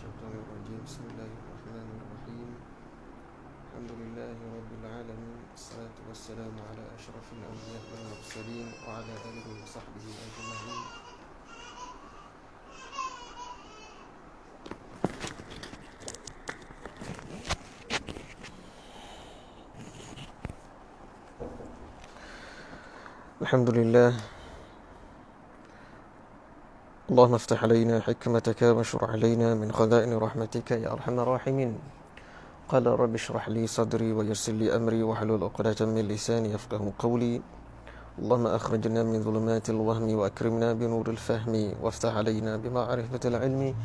الشيطان الرجيم بسم الله الرحمن الرحيم الحمد لله رب العالمين الصلاة والسلام على أشرف الأنبياء والمرسلين وعلى آله وصحبه أجمعين. الحمد لله اللهم افتح علينا حكمتك واشرح علينا من خزائن رحمتك يا أرحم الراحمين. قال رب اشرح لي صدري ويسر لي أمري واحلل عقدة من لساني يفقهوا قولي. اللهم أخرجنا من ظلمات الوهم وأكرمنا بنور الفهم وافتح علينا بمعرفة العلم.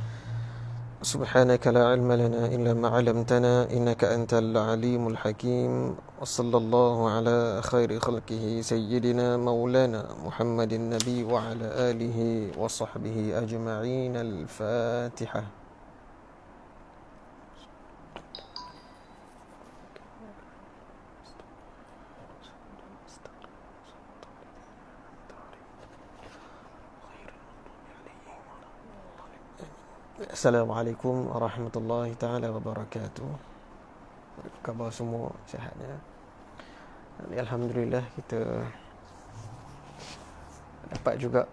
سبحانك لا علم لنا إلا ما علمتنا إنك أنت العليم الحكيم. وصلى الله على خير خلقه سيدنا مولانا محمد النبي وعلى آله وصحبه أجمعين. الفاتحة. Assalamualaikum warahmatullahi taala wabarakatuh. Khabar semua sihatnya? Alhamdulillah kita dapat juga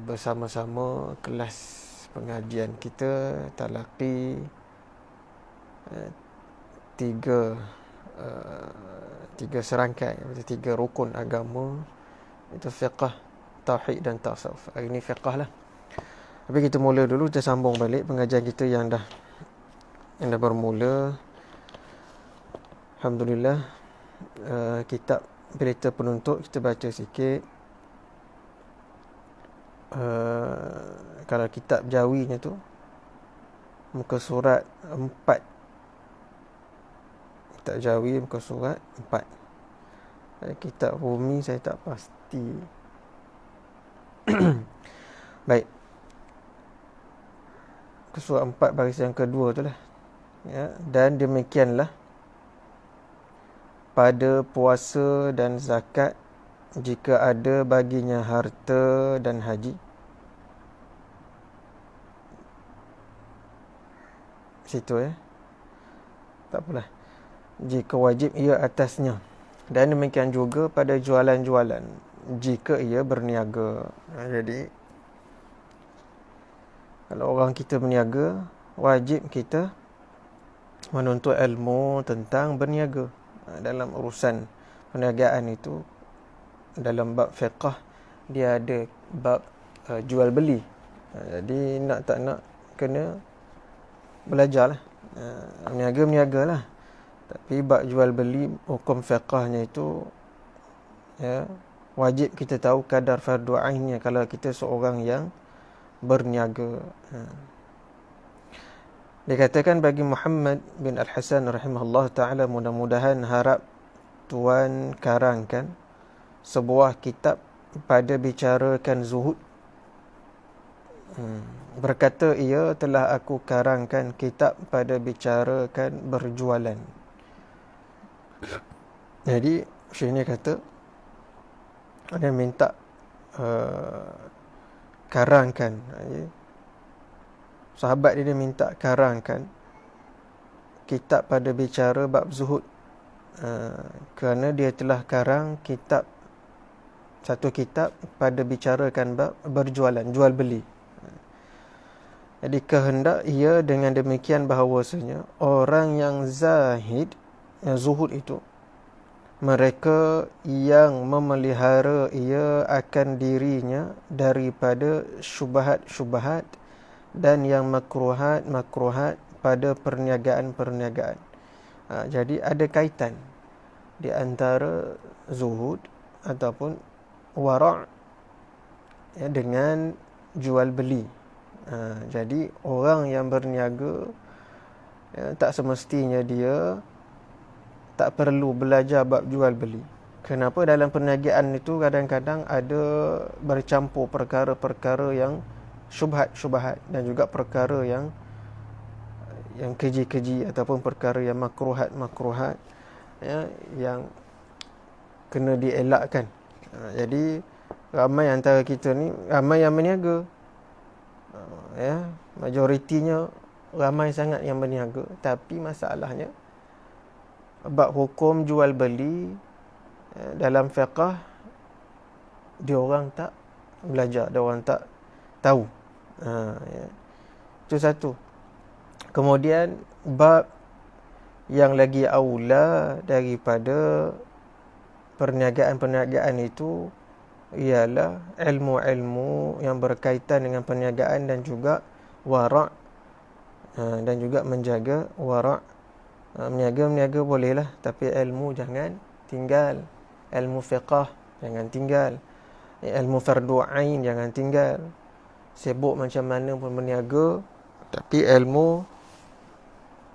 bersama-sama kelas pengajian kita talaqi tiga serangkai, tiga rukun agama, itu fiqh, tauhid dan tasawuf. Hari ini fiqh lah. Tapi kita mula dulu, kita sambung balik pengajian kita yang dah bermula. Alhamdulillah. Kitab Berita Penuntut kita baca sikit. Kalau kitab Jawinya tu muka surat 4. Kitab Jawi muka surat 4. Kitab Rumi saya tak pasti. Baik. Surah 4 baris yang kedua tu lah ya. Dan demikianlah pada puasa dan zakat jika ada baginya harta dan haji. Situ ya. Tak apalah. Jika wajib ia atasnya. Dan demikian juga pada jualan-jualan jika ia berniaga. Jadi kalau orang kita berniaga, wajib kita menuntut ilmu tentang berniaga. Dalam urusan perniagaan itu, dalam bab fiqh, dia ada bab jual beli. Jadi nak tak nak kena belajar lah. Berniaga lah. Tapi bab jual beli, hukum fiqhnya itu ya, wajib kita tahu kadar fardu ainnya kalau kita seorang yang berniaga. Dikatakan bagi Muhammad bin Al-Hasan rahimahullah ta'ala, mudah-mudahan harap Tuan karangkan sebuah kitab pada bicarakan zuhud. Berkata ia, telah aku karangkan kitab pada bicarakan berjualan. Jadi Syekh ni kata dia minta karangkan. Sahabat dia minta karangkan kitab pada bicara bab zuhud. Kerana dia telah karang satu kitab pada bicarakan bab berjualan, jual beli. Jadi kehendak ia dengan demikian bahawasanya orang yang zahid, yang zuhud itu, mereka yang memelihara ia akan dirinya daripada syubhat-syubhat dan yang makruhat pada perniagaan-perniagaan. Jadi ada kaitan di antara zuhud ataupun wara' ya, dengan jual beli. Jadi orang yang berniaga ya, tak semestinya dia tak perlu belajar bab jual beli. Kenapa? Dalam perniagaan itu kadang-kadang ada bercampur perkara-perkara yang syubhat dan juga perkara yang keji-keji ataupun perkara yang makruhat ya, yang kena dielakkan. Jadi ramai antara kita ni, ramai yang berniaga ya, Majoritinya ramai sangat yang berniaga, tapi masalahnya bab hukum jual beli dalam fiqh dia orang tak belajar, dia orang tak tahu. Ya. Itu satu. Kemudian bab yang lagi aula daripada perniagaan-perniagaan itu ialah ilmu-ilmu yang berkaitan dengan perniagaan dan juga wara' dan juga menjaga wara'. Meniaga bolehlah, tapi ilmu jangan tinggal. Ilmu fiqh jangan tinggal. Ilmu fardu ain jangan tinggal. Sibuk macam mana pun berniaga, tapi ilmu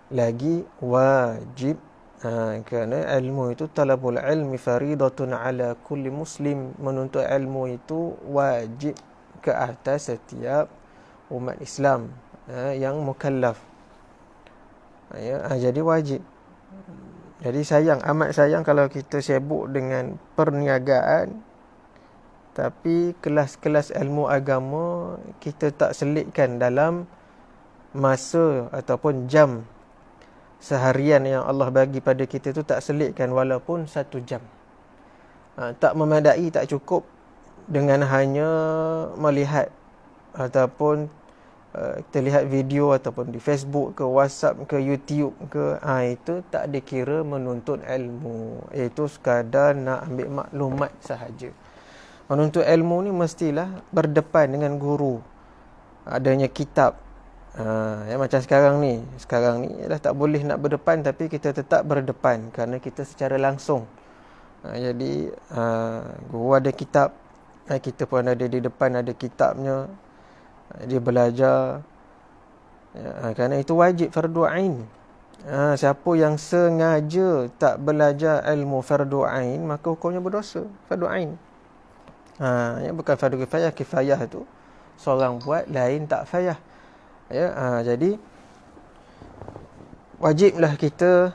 lagi wajib. Kerana ilmu itu talabul ilmi faridatun ala kulli muslim. Menuntut ilmu itu wajib ke atas setiap umat Islam yang mukallaf. Jadi wajib. Jadi sayang, amat sayang kalau kita sibuk dengan perniagaan, tapi kelas-kelas ilmu agama kita tak selitkan dalam masa ataupun jam seharian yang Allah bagi pada kita tu, tak selitkan walaupun 1 jam. Tak memadai, tak cukup dengan hanya melihat ataupun kita lihat video ataupun di Facebook ke WhatsApp ke YouTube ke, itu tak dikira menuntut ilmu. Itu sekadar nak ambil maklumat sahaja. Menuntut ilmu ni mestilah berdepan dengan guru, adanya kitab. Macam sekarang ni ialah tak boleh nak berdepan, tapi kita tetap berdepan kerana kita secara langsung. Jadi guru ada kitab, kita pun ada di depan, ada kitabnya, dia belajar. Kerana itu wajib fardu ain. Siapa yang sengaja tak belajar ilmu fardu ain, maka hukumnya berdosa, fardu ain. Bukan fardu kifayah. Kifayah tu seorang buat, lain tak fayah. Jadi wajiblah kita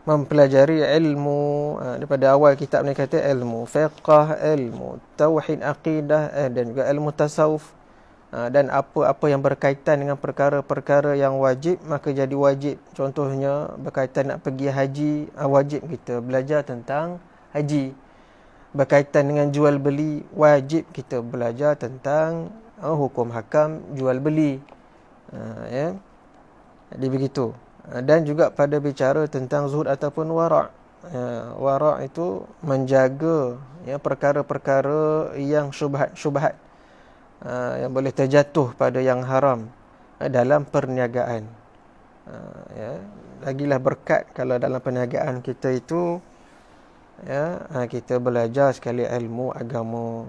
mempelajari ilmu. Daripada awal kitab ni kata ilmu fiqh, ilmu tauhid, aqidah, dan juga ilmu tasawuf. Dan apa-apa yang berkaitan dengan perkara-perkara yang wajib, maka jadi wajib. Contohnya berkaitan nak pergi haji, wajib kita belajar tentang haji. Berkaitan dengan jual beli, wajib kita belajar tentang hukum hakam jual beli. Jadi begitu. Dan juga pada bicara tentang zuhud ataupun wara'. Wara' itu menjaga perkara-perkara yang syubhat, yang boleh terjatuh pada yang haram dalam perniagaan. Lagilah berkat kalau dalam perniagaan kita itu kita belajar sekali ilmu agama.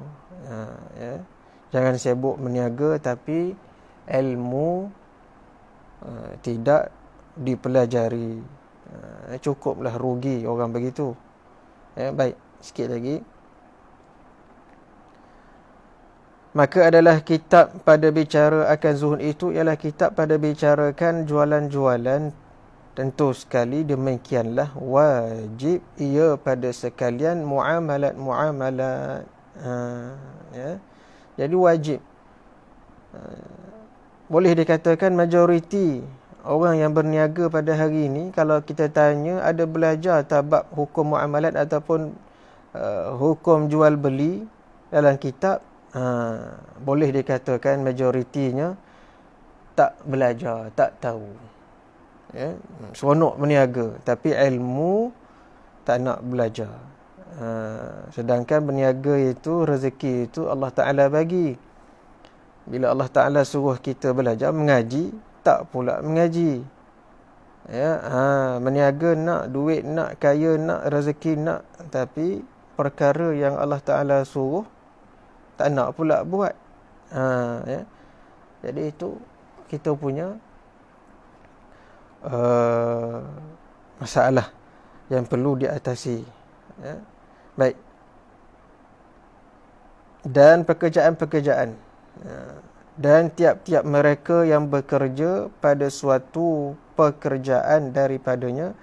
Jangan sibuk berniaga tapi ilmu tidak dipelajari. Cukuplah rugi orang begitu. Baik, sikit lagi. Maka adalah kitab pada bicara akan zuhud itu ialah kitab pada bicarakan jualan-jualan. Tentu sekali demikianlah wajib ia pada sekalian muamalat. Jadi wajib. Boleh dikatakan majoriti orang yang berniaga pada hari ini, kalau kita tanya ada belajar tabab hukum muamalat ataupun hukum jual beli dalam kitab, boleh dikatakan majoritinya tak belajar, tak tahu. Seronok berniaga tapi ilmu tak nak belajar. Sedangkan berniaga itu, rezeki itu Allah Ta'ala bagi. Bila Allah Ta'ala suruh kita belajar, mengaji, tak pula mengaji. Berniaga nak, duit nak, kaya nak, rezeki nak, tapi perkara yang Allah Ta'ala suruh tak nak pula buat. Jadi itu kita punya masalah yang perlu diatasi. Baik. Dan pekerjaan-pekerjaan. Dan tiap-tiap mereka yang bekerja pada suatu pekerjaan daripadanya,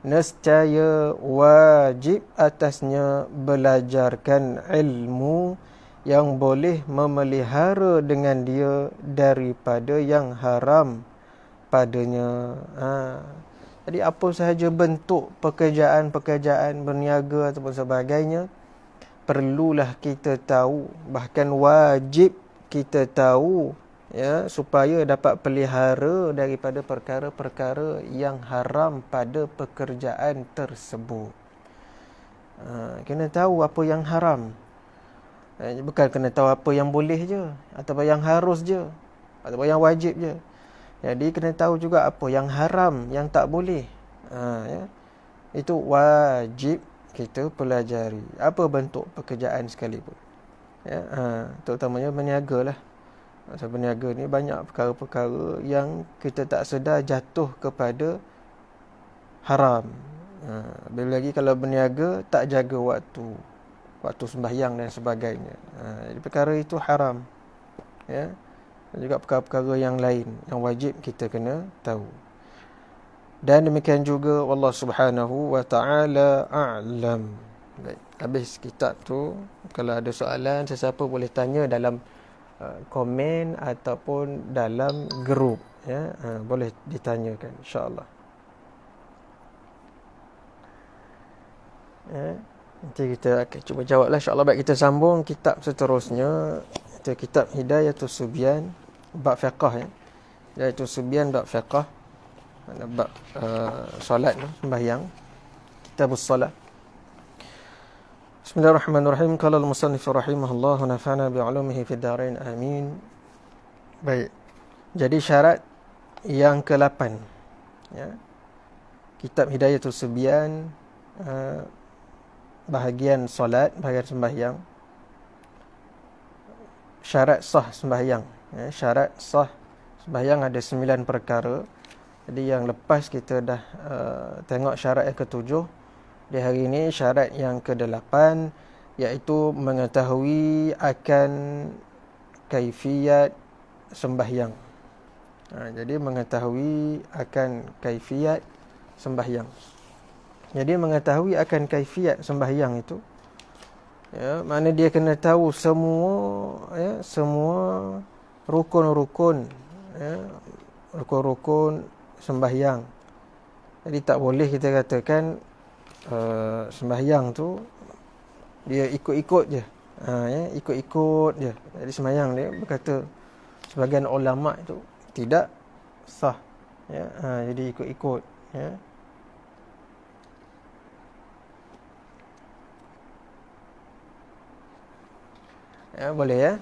nescaya wajib atasnya belajarkan ilmu yang boleh memelihara dengan dia daripada yang haram padanya. Jadi apa sahaja bentuk pekerjaan-pekerjaan berniaga ataupun sebagainya, perlulah kita tahu, bahkan wajib kita tahu, ya, supaya dapat pelihara daripada perkara-perkara yang haram pada pekerjaan tersebut. Kena tahu apa yang haram. Bukan kena tahu apa yang boleh je, ataupun yang harus je, ataupun yang wajib je. Jadi kena tahu juga apa yang haram, yang tak boleh. Ya. Itu wajib kita pelajari. Apa bentuk pekerjaan sekalipun. Ya, terutamanya berniaga lah. Masa berniaga ni banyak perkara-perkara yang kita tak sedar jatuh kepada haram. Bila lagi kalau berniaga tak jaga waktu sembahyang dan sebagainya. Jadi perkara itu haram. Ya. Dan juga perkara-perkara yang lain yang wajib kita kena tahu. Dan demikian juga Allah Subhanahu wa taala a'lam. Baik, habis kitab tu. Kalau ada soalan, sesiapa boleh tanya dalam komen ataupun dalam grup, ya. Boleh ditanyakan, insya-Allah. Ya. Nanti kita akan cuba jawablah, insya-Allah. Baik, kita sambung kitab seterusnya. Itu kitab Hidayatus Subyan bab fiqh, ya. Hidayatus Subyan bab fiqh. Bab solat, sembahyang. Kitabus Salat. Bismillahirrahmanirrahim. Qala al-musannif rahimahullah wa nafa'ana bi'ulumihi fid dharain amin. Baik. Jadi syarat yang ke-8, ya. Kitab Hidayatus Subyan, bahagian solat, bahagian sembahyang. Syarat sah sembahyang, ya. Syarat sah sembahyang ada 9 perkara. Jadi yang lepas kita dah tengok syarat yang ke-7. Di hari ini syarat yang ke-8, iaitu mengetahui akan kaifiyat sembahyang. Jadi mengetahui akan kaifiyat sembahyang. Jadi mengetahui akan kaifiyat sembahyang itu, ya, mana dia kena tahu semua, ya, semua rukun-rukun, ya, rukun-rukun sembahyang. Jadi tak boleh kita katakan sembahyang tu dia ikut-ikut je, ya, ikut-ikut je. Jadi sembahyang dia berkata sebahagian ulama itu tidak sah, ya. Jadi ikut-ikut, ya. Ya, boleh, ya.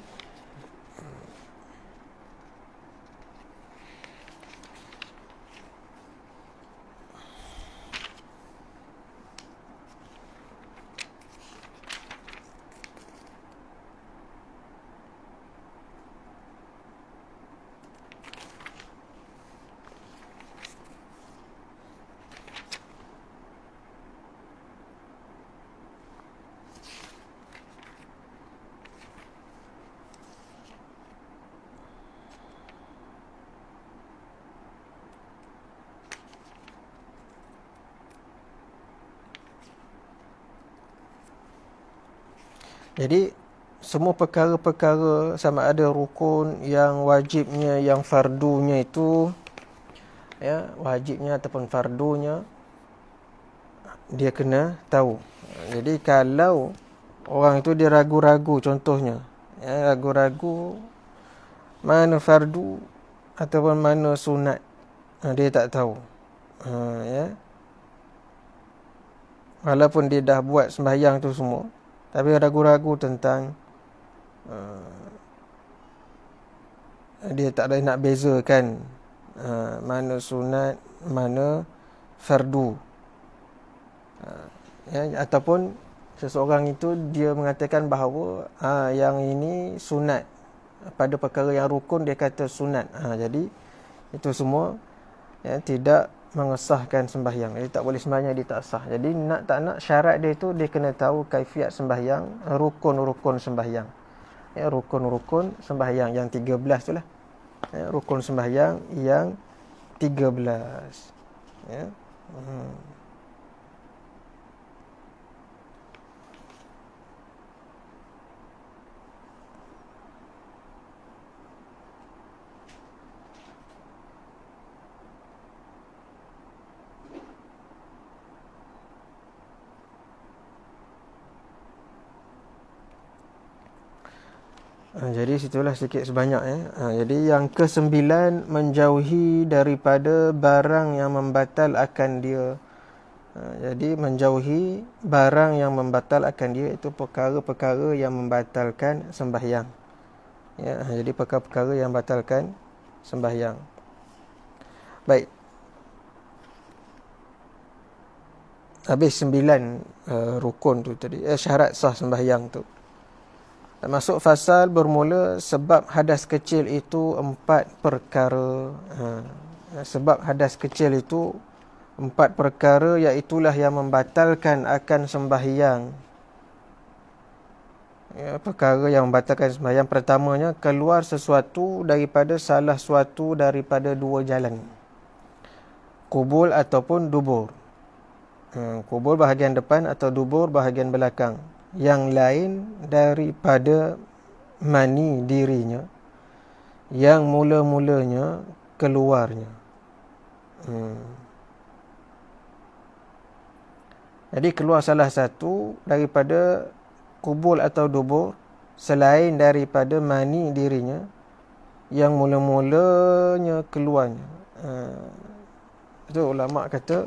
Jadi semua perkara-perkara sama ada rukun, yang wajibnya, yang fardunya itu, ya, wajibnya ataupun fardunya dia kena tahu. Jadi kalau orang itu dia ragu-ragu, contohnya, ya, ragu-ragu mana fardu ataupun mana sunat, dia tak tahu, ya. Walaupun dia dah buat sembahyang tu semua, tapi ragu-ragu tentang dia tak ada nak bezakan mana sunat, mana fardu, ya. Ataupun seseorang itu dia mengatakan bahawa yang ini sunat, pada perkara yang rukun dia kata sunat. Jadi itu semua, ya, tidak mengesahkan sembahyang. Jadi tak boleh sembahyang, dia tak sah. Jadi nak tak nak syarat dia itu dia kena tahu kaifiat sembahyang, rukun-rukun sembahyang. Ya, rukun-rukun sembahyang yang 13 itulah. Ya, rukun sembahyang yang 13. Ya. Jadi situlah sikit sebanyak jadi yang ke-9, menjauhi daripada barang yang membatalkan dia. Jadi menjauhi barang yang membatalkan dia itu perkara-perkara yang membatalkan sembahyang. Jadi perkara-perkara yang membatalkan sembahyang. Baik. Habis 9 rukun tu tadi, syarat sah sembahyang tu. Masuk fasal bermula sebab hadas kecil itu 4 perkara. Sebab hadas kecil itu 4 perkara, iaitulah yang membatalkan akan sembahyang. Perkara yang membatalkan sembahyang, pertamanya keluar sesuatu daripada salah suatu daripada 2 jalan, qubul ataupun dubur. Qubul bahagian depan atau dubur bahagian belakang. Yang lain daripada mani dirinya yang mula-mulanya keluarnya. Jadi keluar salah satu daripada qubul atau dubur selain daripada mani dirinya yang mula-mulanya keluarnya. Itu ulama kata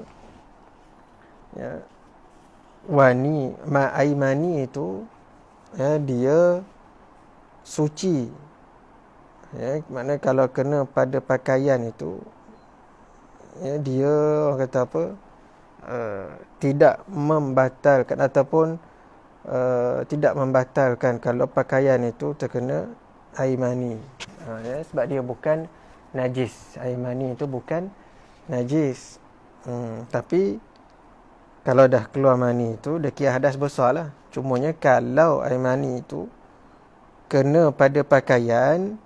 air mani itu dia suci. Maknanya kalau kena pada pakaian itu dia orang kata apa, tidak membatalkan ataupun tidak membatalkan kalau pakaian itu terkena air mani. Sebab dia bukan najis. Air mani itu bukan najis. Tapi kalau dah keluar mani itu, dia kira hadas besar lah. Cumanya kalau air mani itu kena pada pakaian,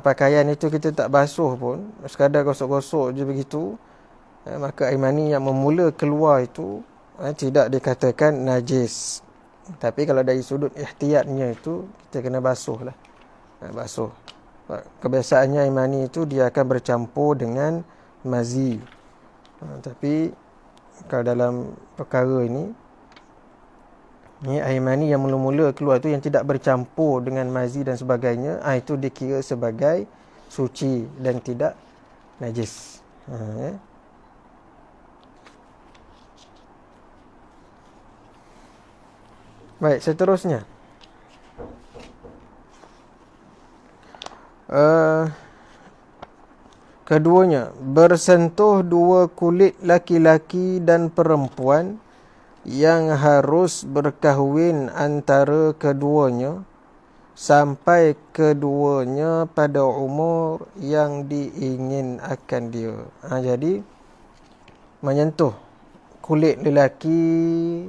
pakaian itu kita tak basuh pun, sekadar gosok-gosok je begitu, maka air mani yang memula keluar itu tidak dikatakan najis. Tapi kalau dari sudut ihtiyatnya itu, kita kena basuh lah. Basuh. Kebiasaannya air mani itu dia akan bercampur dengan mazi. Tapi kalau dalam perkara ini air mani yang mula-mula keluar itu yang tidak bercampur dengan mazi dan sebagainya, itu dikira sebagai suci dan tidak najis. Baik, seterusnya keduanya, bersentuh 2 kulit laki-laki dan perempuan yang harus berkahwin antara keduanya sampai keduanya pada umur yang diingin akan dia. Jadi menyentuh kulit lelaki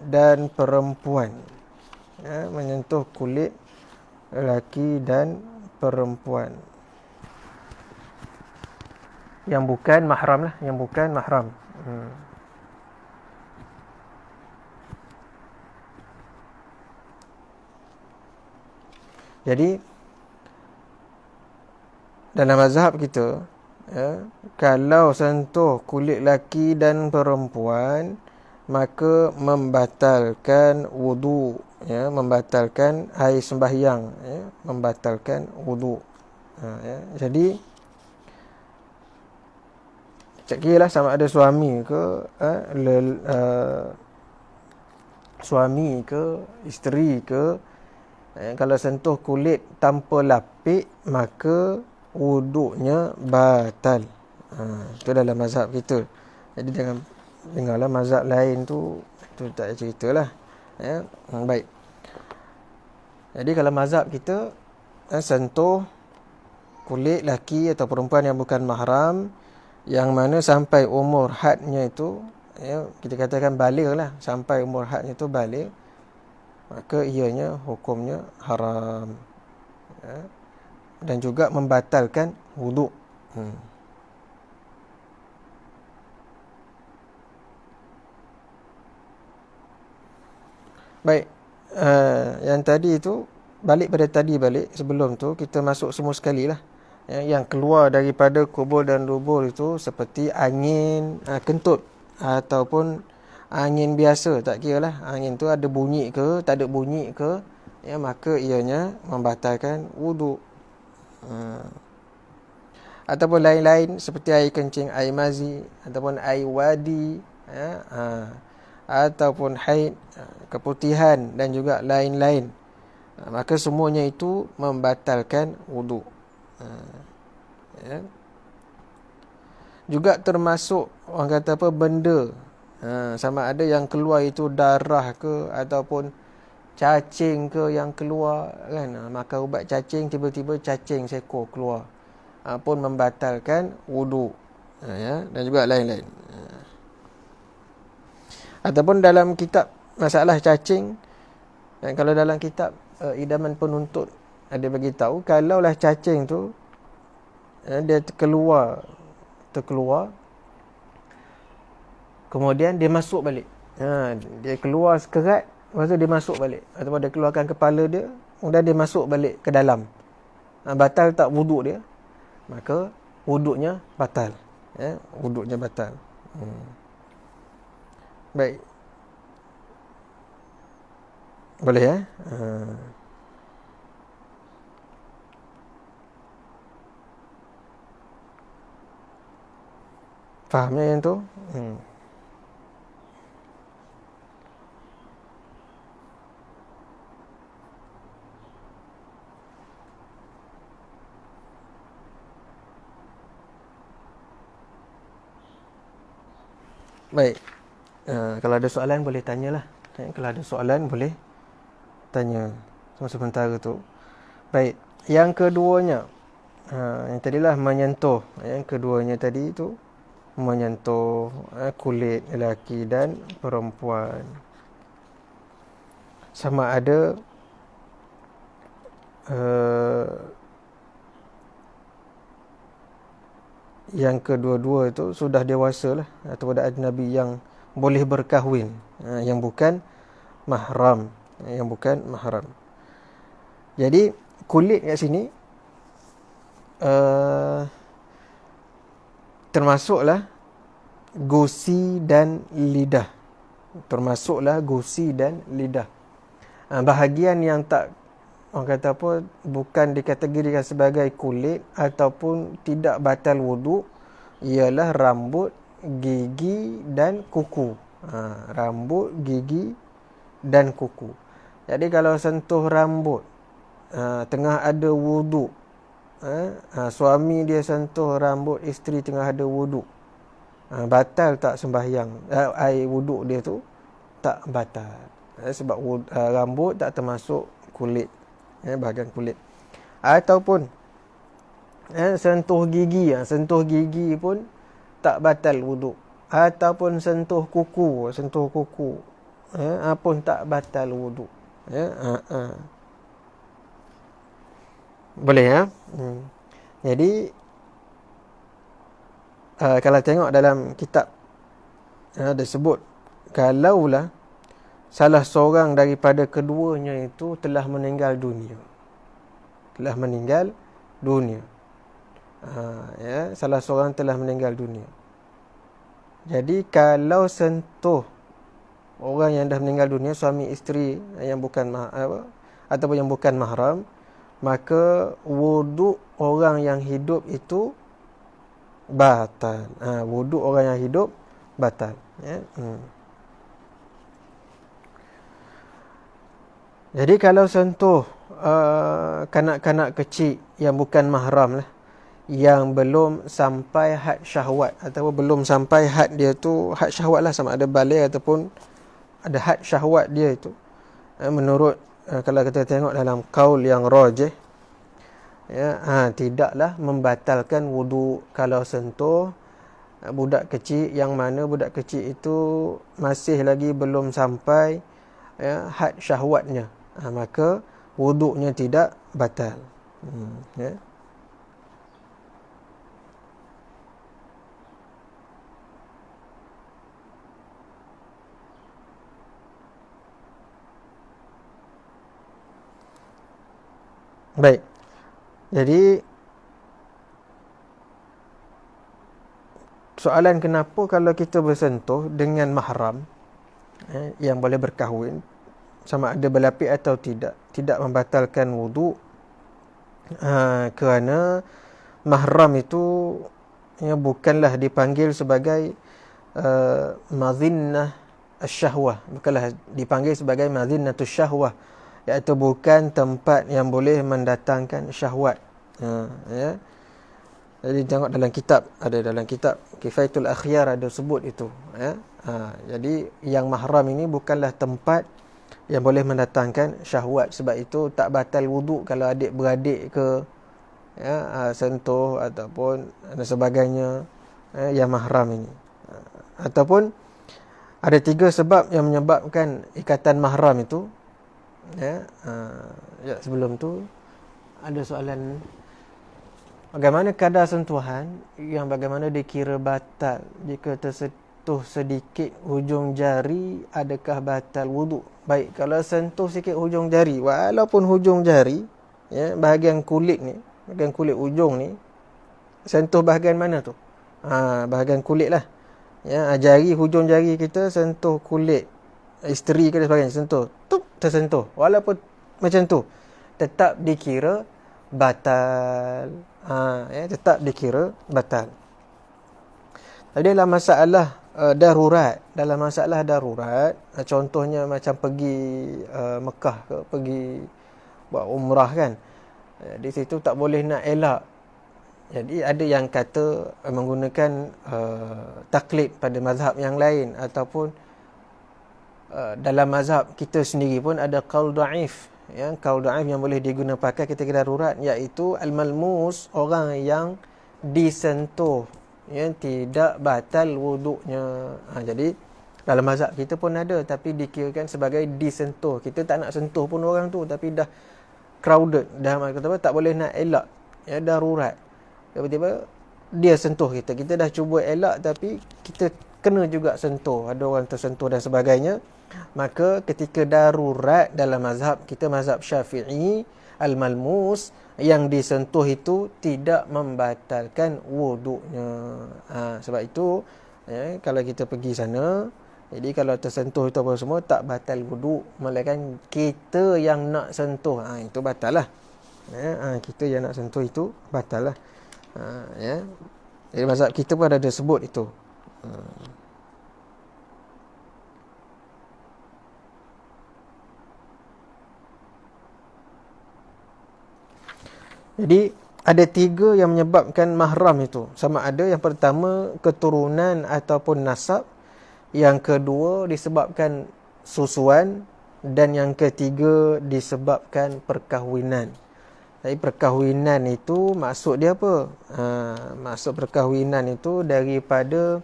dan perempuan. Menyentuh kulit lelaki dan perempuan yang bukan mahram lah, yang bukan mahram. Jadi dalam mazhab kita, kalau sentuh kulit lelaki dan perempuan, maka membatalkan wudu, membatalkan air sembahyang, membatalkan wudu. Jadi tak kira lah sama ada suami ke suami ke isteri ke, kalau sentuh kulit tanpa lapik, maka wuduknya batal. Itu dalam mazhab kita. Jadi jangan dengarlah mazhab lain tu tak ceritalah. Baik. Jadi kalau mazhab kita, sentuh kulit laki atau perempuan yang bukan mahram, yang mana sampai umur hadnya itu, kita katakan baligh lah, sampai umur hadnya itu baligh, maka ianya hukumnya haram, dan juga membatalkan wuduk. Baik, yang tadi itu balik sebelum tu kita masuk semua sekali lah. Yang keluar daripada kubur dan dubur itu seperti angin kentut ataupun angin biasa, tak kira lah angin tu ada bunyi ke tak ada bunyi ke, maka ianya membatalkan wuduk. Ataupun lain-lain seperti air kencing, air mazi, ataupun air wadi, ataupun haid, keputihan dan juga lain-lain. Maka semuanya itu membatalkan wuduk. Juga termasuk orang kata apa, benda, sama ada yang keluar itu darah ke ataupun cacing ke yang keluar kan. Makan ubat cacing, tiba-tiba cacing seekor keluar, pun membatalkan wuduk. Dan juga lain-lain. Ataupun dalam kitab masalah cacing, dan kalau dalam kitab idaman penuntut ada bagi tahu, kalaulah cacing tu dia terkeluar, kemudian dia masuk balik. Dia keluar sekerat, lepas tu dia masuk balik, ataupun dia keluarkan kepala dia, kemudian dia masuk balik ke dalam. Batal tak wuduk dia? Maka wuduknya batal. Wuduknya batal. Baik. Boleh ya? Fahamnya yang tu? Baik. Kalau ada soalan boleh tanyalah. Kalau ada soalan boleh tanya semasa sementara tu. Baik. Yang keduanya, yang tadilah menyentuh. Yang keduanya tadi tu menyentuh kulit lelaki dan perempuan. Sama ada yang kedua-dua itu sudah dewasa lah, atau ada ajnabi yang boleh berkahwin, yang bukan mahram, Jadi kulit kat sini termasuklah gusi dan lidah. Bahagian yang tak, orang kata apa, bukan dikategorikan sebagai kulit ataupun tidak batal wuduk, ialah rambut, gigi dan kuku. Rambut, gigi dan kuku. Jadi kalau sentuh rambut tengah ada wuduk, suami dia sentuh rambut isteri tengah ada wuduk, batal tak sembahyang? Air wuduk dia tu tak batal, sebab rambut tak termasuk kulit, bahagian kulit. Ataupun sentuh gigi pun tak batal wuduk. Ataupun sentuh kuku pun tak batal wuduk. Boleh ya? Jadi kalau tengok dalam kitab ada sebut, kalaulah salah seorang daripada keduanya itu telah meninggal dunia. Salah seorang telah meninggal dunia. Jadi kalau sentuh orang yang dah meninggal dunia, suami isteri yang bukan ataupun yang bukan mahram, maka wuduk orang yang hidup itu batal. Wuduk orang yang hidup batal. Jadi kalau sentuh kanak-kanak kecil yang bukan mahram lah, yang belum sampai had syahwat, ataupun belum sampai had dia tu, had syahwat lah, sama ada balik ataupun ada had syahwat dia itu, menurut kalau kita tengok dalam qaul yang rajih, tidaklah membatalkan wuduk kalau sentuh budak kecil, yang mana budak kecil itu masih lagi belum sampai had syahwatnya, maka wuduknya tidak batal. Baik. Jadi soalan kenapa kalau kita bersentuh dengan mahram yang boleh berkahwin, sama ada berlapis atau tidak membatalkan wuduk, kerana mahram itu bukanlah dipanggil sebagai mazinnah asyahwah, bukanlah dipanggil sebagai mazinnatus syahwah, iaitu bukan tempat yang boleh mendatangkan syahwat. Ya. Jadi tengok dalam kitab Kifayatul Akhyar ada sebut itu, ya. Jadi yang mahram ini bukanlah tempat yang boleh mendatangkan syahwat. Sebab itu tak batal wuduk kalau adik-beradik ke, ya, sentuh ataupun dan sebagainya, yang mahram ini. Ataupun ada 3 sebab yang menyebabkan ikatan mahram itu. Ya, sebelum tu ada soalan, bagaimana kadar sentuhan yang bagaimana dikira batal jika tersentuh sedikit hujung jari, adakah batal wuduk? Baik, kalau sentuh sikit hujung jari, walaupun hujung jari, ya, bahagian kulit ujung ni, sentuh bahagian mana tu? Bahagian kulit lah. Ya, hujung jari kita sentuh kulit isteri ke dan sebagainya, sentuh, tersentuh, walaupun macam tu, tetap dikira batal. Ya, tetap dikira batal. Jadi dalam masalah darurat, contohnya macam pergi Mekah ke, pergi buat umrah kan, di situ tak boleh nak elak. Jadi ada yang kata menggunakan taklid pada mazhab yang lain, ataupun dalam mazhab kita sendiri pun ada qaul dhaif, ya, qaul dhaif yang boleh digunakan pakai ketika darurat, iaitu al-malmus, orang yang disentuh, ya, tidak batal wuduknya. Jadi dalam mazhab kita pun ada, tapi dikirakan sebagai disentuh. Kita tak nak sentuh pun orang tu, tapi dah crowded, dah tak boleh nak elak, ya, darurat. Tiba-tiba dia sentuh kita dah cuba elak, tapi kita kena juga sentuh, ada orang tersentuh dan sebagainya. Maka ketika darurat dalam mazhab kita, mazhab Syafi'i, al-malmus, yang disentuh itu tidak membatalkan wuduknya. Sebab itu, ya, kalau kita pergi sana, jadi kalau tersentuh itu apa semua, tak batal wuduk, melainkan kita yang nak sentuh, itu batal lah. Ya, kita yang nak sentuh itu batal lah. Ya. Jadi mazhab kita pun ada sebut itu. Jadi ada 3 yang menyebabkan mahram itu. Sama ada yang pertama keturunan ataupun nasab, yang kedua disebabkan susuan, dan yang ketiga disebabkan perkahwinan. Jadi perkahwinan itu maksud dia apa? Maksud perkahwinan itu daripada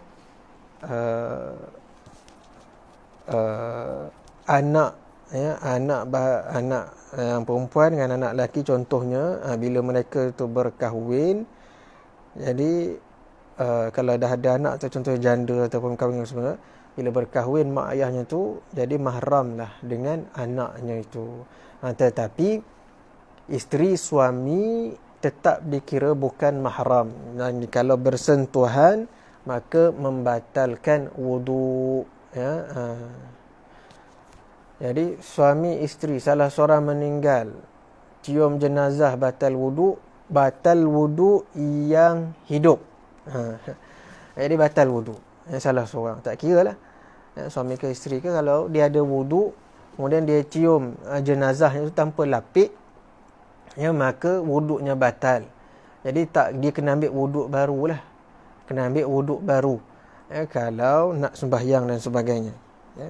anak, ya, anak yang perempuan dengan anak lelaki contohnya, bila mereka tu berkahwin. Jadi kalau dah ada anak tu, contohnya janda ataupun kahwin semua, bila berkahwin mak ayahnya tu jadi mahram lah dengan anaknya itu. Tetapi isteri suami tetap dikira bukan mahram. Dan kalau bersentuhan maka membatalkan wuduk, ya. Jadi suami isteri salah seorang meninggal, cium jenazah batal wuduk yang hidup. Jadi batal wuduk yang salah seorang, tak kira lah, ya, suami ke isteri ke, kalau dia ada wuduk kemudian dia cium jenazahnya itu tanpa lapik, ya, maka wuduknya batal. Jadi dia kena ambil wuduk baru lah, ya, kalau nak sembahyang dan sebagainya, ya.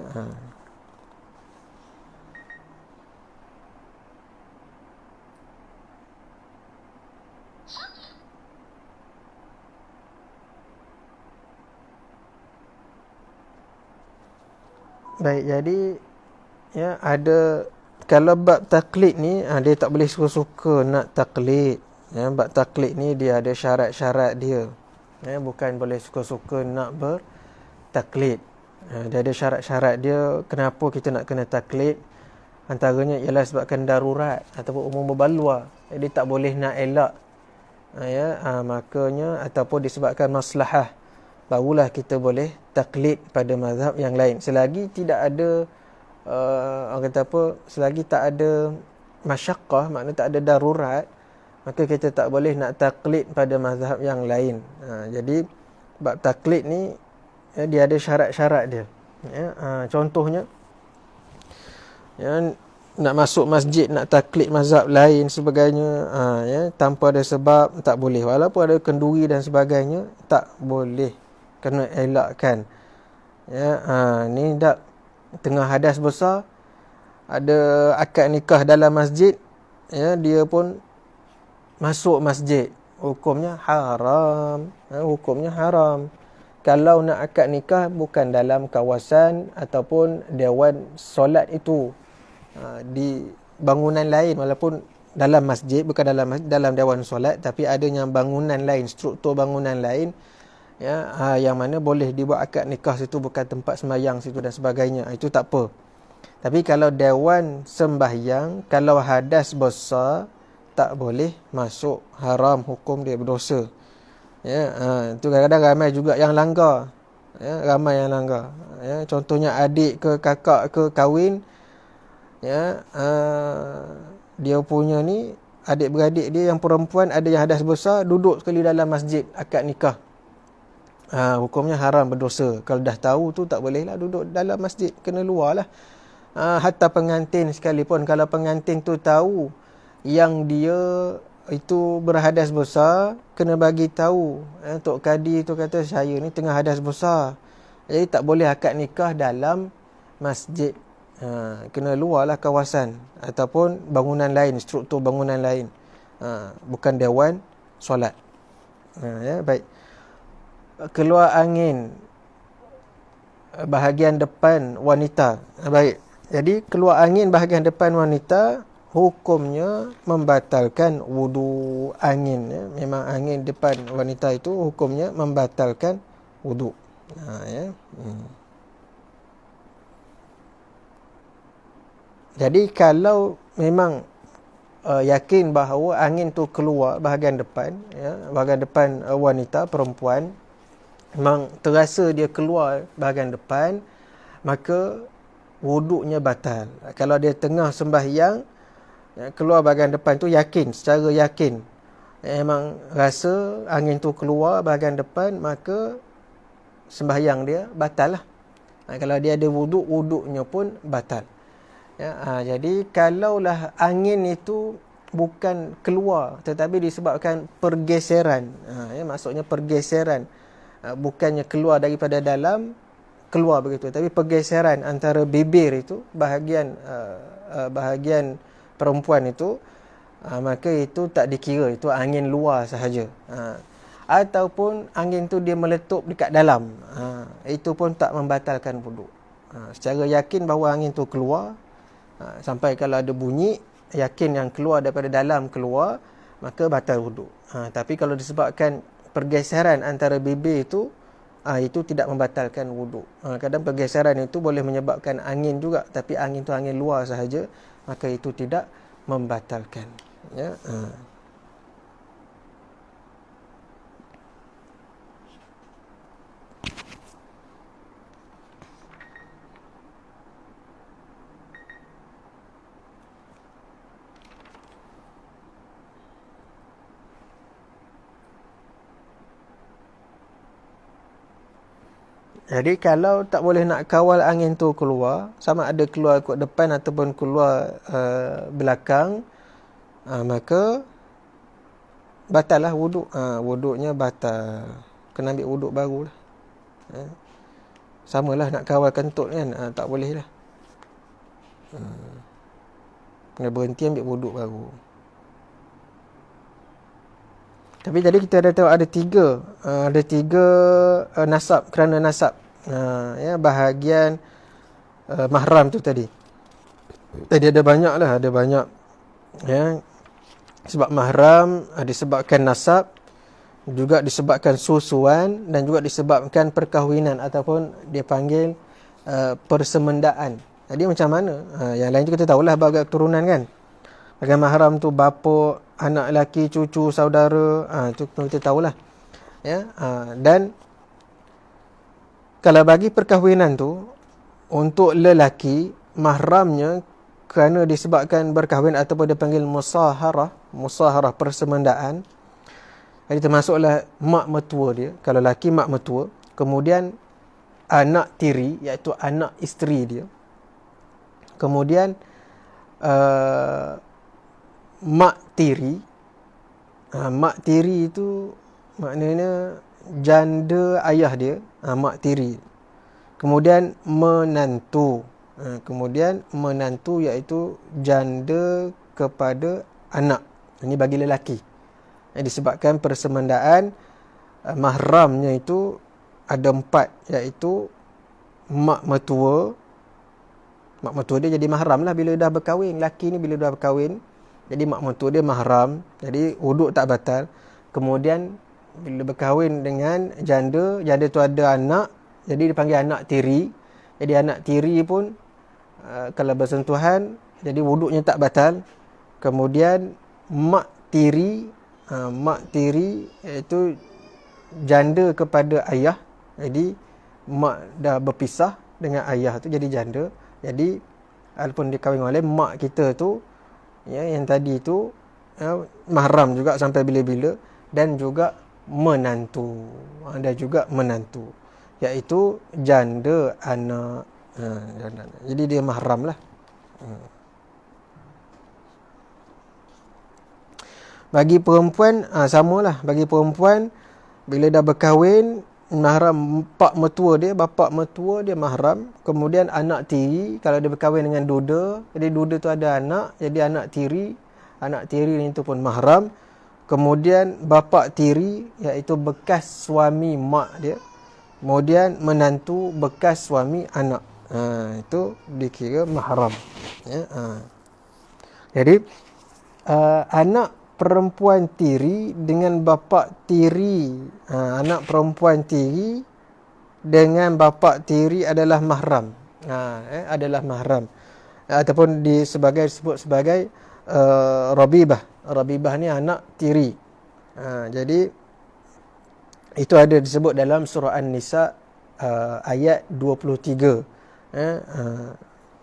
Baik, jadi, ya, ada, kalau bab taklid ni, dia tak boleh suka-suka nak taklid, ya. Bab taklid ni dia ada syarat-syarat dia, ya, bukan boleh suka-suka nak bertaklid. Dia ada syarat-syarat dia kenapa kita nak kena taklid. Antaranya ialah sebabkan darurat ataupun umum berbalua, jadi tak boleh nak elak, ya, makanya, ataupun disebabkan maslahah, barulah kita boleh taklid pada mazhab yang lain, selagi tidak ada orang kata apa, selagi tak ada masyaqqah, maknanya tak ada darurat, maka kita tak boleh nak taklid pada mazhab yang lain. Jadi bab taklid ni dia ada syarat-syarat dia. Contohnya nak masuk masjid nak taklid mazhab lain sebagainya, tanpa ada sebab tak boleh. Walaupun ada kenduri dan sebagainya, tak boleh, kena elakkan. Ni dak tengah hadas besar, ada akad nikah dalam masjid, dia pun masuk masjid, hukumnya haram. Hukumnya haram. Kalau nak akad nikah bukan dalam kawasan ataupun dewan solat itu, di bangunan lain, walaupun dalam masjid, bukan dalam masjid, dalam dewan solat, tapi adanya bangunan lain, struktur bangunan lain, yang mana boleh dibuat akad nikah situ, bukan tempat sembahyang situ dan sebagainya, itu tak apa. Tapi kalau dewan sembahyang, kalau hadas besar, tak boleh masuk, haram, hukum dia berdosa. Itu kadang-kadang ramai juga yang langgar. Ramai yang langgar. Contohnya adik ke kakak ke kahwin, dia punya ni, adik-beradik dia yang perempuan ada yang hadas besar, duduk sekali dalam masjid akad nikah. Hukumnya haram, berdosa. Kalau dah tahu tu tak boleh lah duduk dalam masjid, kena luar lah. Hatta pengantin sekalipun, kalau pengantin tu tahu yang dia itu berhadas besar, kena bagi tahu. Tok Kadi tu kata, saya ni tengah hadas besar, jadi tak boleh akad nikah dalam masjid. Kena luarlah kawasan ataupun bangunan lain, struktur bangunan lain, bukan dewan solat. Baik. Keluar angin bahagian depan wanita. Baik. Jadi keluar angin bahagian depan wanita, hukumnya membatalkan wudu. Angin, memang angin depan wanita itu hukumnya membatalkan wudu. Jadi kalau memang yakin bahawa angin tu keluar bahagian depan, bahagian depan wanita, perempuan, memang terasa dia keluar bahagian depan, maka wuduknya batal. Kalau dia tengah sembahyang, keluar bahagian depan tu, yakin, secara yakin, memang rasa angin tu keluar bahagian depan, maka sembahyang dia batal lah. Kalau dia ada wuduk, wuduknya pun batal. Jadi kalaulah angin itu bukan keluar, tetapi disebabkan pergeseran, maksudnya pergeseran, bukannya keluar daripada dalam, keluar begitu, tapi pergeseran antara bibir itu, bahagian perempuan itu, maka itu tak dikira, itu angin luar sahaja. Ataupun angin tu dia meletup dekat dalam, itu pun tak membatalkan wuduk. Secara yakin bahawa angin tu keluar, sampai kalau ada bunyi, yakin yang keluar daripada dalam keluar, maka batal wuduk. Tapi kalau disebabkan pergeseran antara bibir itu tidak membatalkan wuduk. Kadang pergeseran itu boleh menyebabkan angin juga, tapi angin tu angin luar sahaja, maka itu tidak membatalkan. Jadi kalau tak boleh nak kawal angin tu keluar, sama ada keluar ikut depan ataupun keluar belakang, maka batal lah wuduk. Wuduknya batal. Kena ambil wuduk baru lah. Samalah nak kawal kentut kan, tak boleh lah. Kena berhenti, ambil wuduk baru. Tapi tadi kita ada tahu ada tiga nasab, kerana nasab, bahagian mahram tu tadi ada banyak lah, sebab mahram disebabkan nasab, juga disebabkan susuan, dan juga disebabkan perkahwinan ataupun dia panggil persemendaan. Jadi macam mana? Yang lain tu kita tahulah bab keturunan kan. Bahagian mahram tu bapa, anak lelaki, cucu, saudara, itu kita tahulah. Dan kalau bagi perkahwinan tu, untuk lelaki mahramnya kerana disebabkan berkahwin ataupun dipanggil musaharah persemendaan. Jadi termasuklah mak mertua dia, kalau laki mak mertua, kemudian anak tiri iaitu anak isteri dia, kemudian mak tiri. Mak tiri itu maknanya janda ayah dia, mak tiri. Kemudian menantu. Kemudian menantu iaitu janda kepada anak. Ini bagi lelaki. Disebabkan persemendaan mahramnya itu ada 4, iaitu mak mertua. Mak mertua dia jadi mahram lah bila dah berkahwin. Lelaki ni bila dah berkahwin, jadi mak mertua dia mahram. Jadi wuduk tak batal. Kemudian bila berkahwin dengan janda tu ada anak, jadi dipanggil anak tiri. Jadi anak tiri pun kalau bersentuhan, jadi wuduknya tak batal. Kemudian mak tiri iaitu janda kepada ayah. Jadi mak dah berpisah dengan ayah tu jadi janda. Jadi walaupun dia kahwin oleh mak kita tu, yang tadi tu mahram juga sampai bila-bila. Dan juga menantu. Ada juga menantu, iaitu janda anak. Jadi dia mahram lah. Bagi perempuan samalah. Bagi perempuan bila dah berkahwin, mahram pak mertua dia, bapa mertua dia mahram. Kemudian anak tiri kalau dia berkahwin dengan duda, jadi duda tu ada anak, jadi anak tiri itu pun mahram. Kemudian bapa tiri iaitu bekas suami mak dia. Kemudian menantu bekas suami anak. Itu dikira mahram. Jadi anak perempuan tiri dengan bapa tiri, anak perempuan tiri dengan bapa tiri adalah mahram. Adalah mahram. Ataupun disebut sebagai Rabibah. Rabibah ni anak tiri. Jadi itu ada disebut dalam surah An-Nisa ayat 23.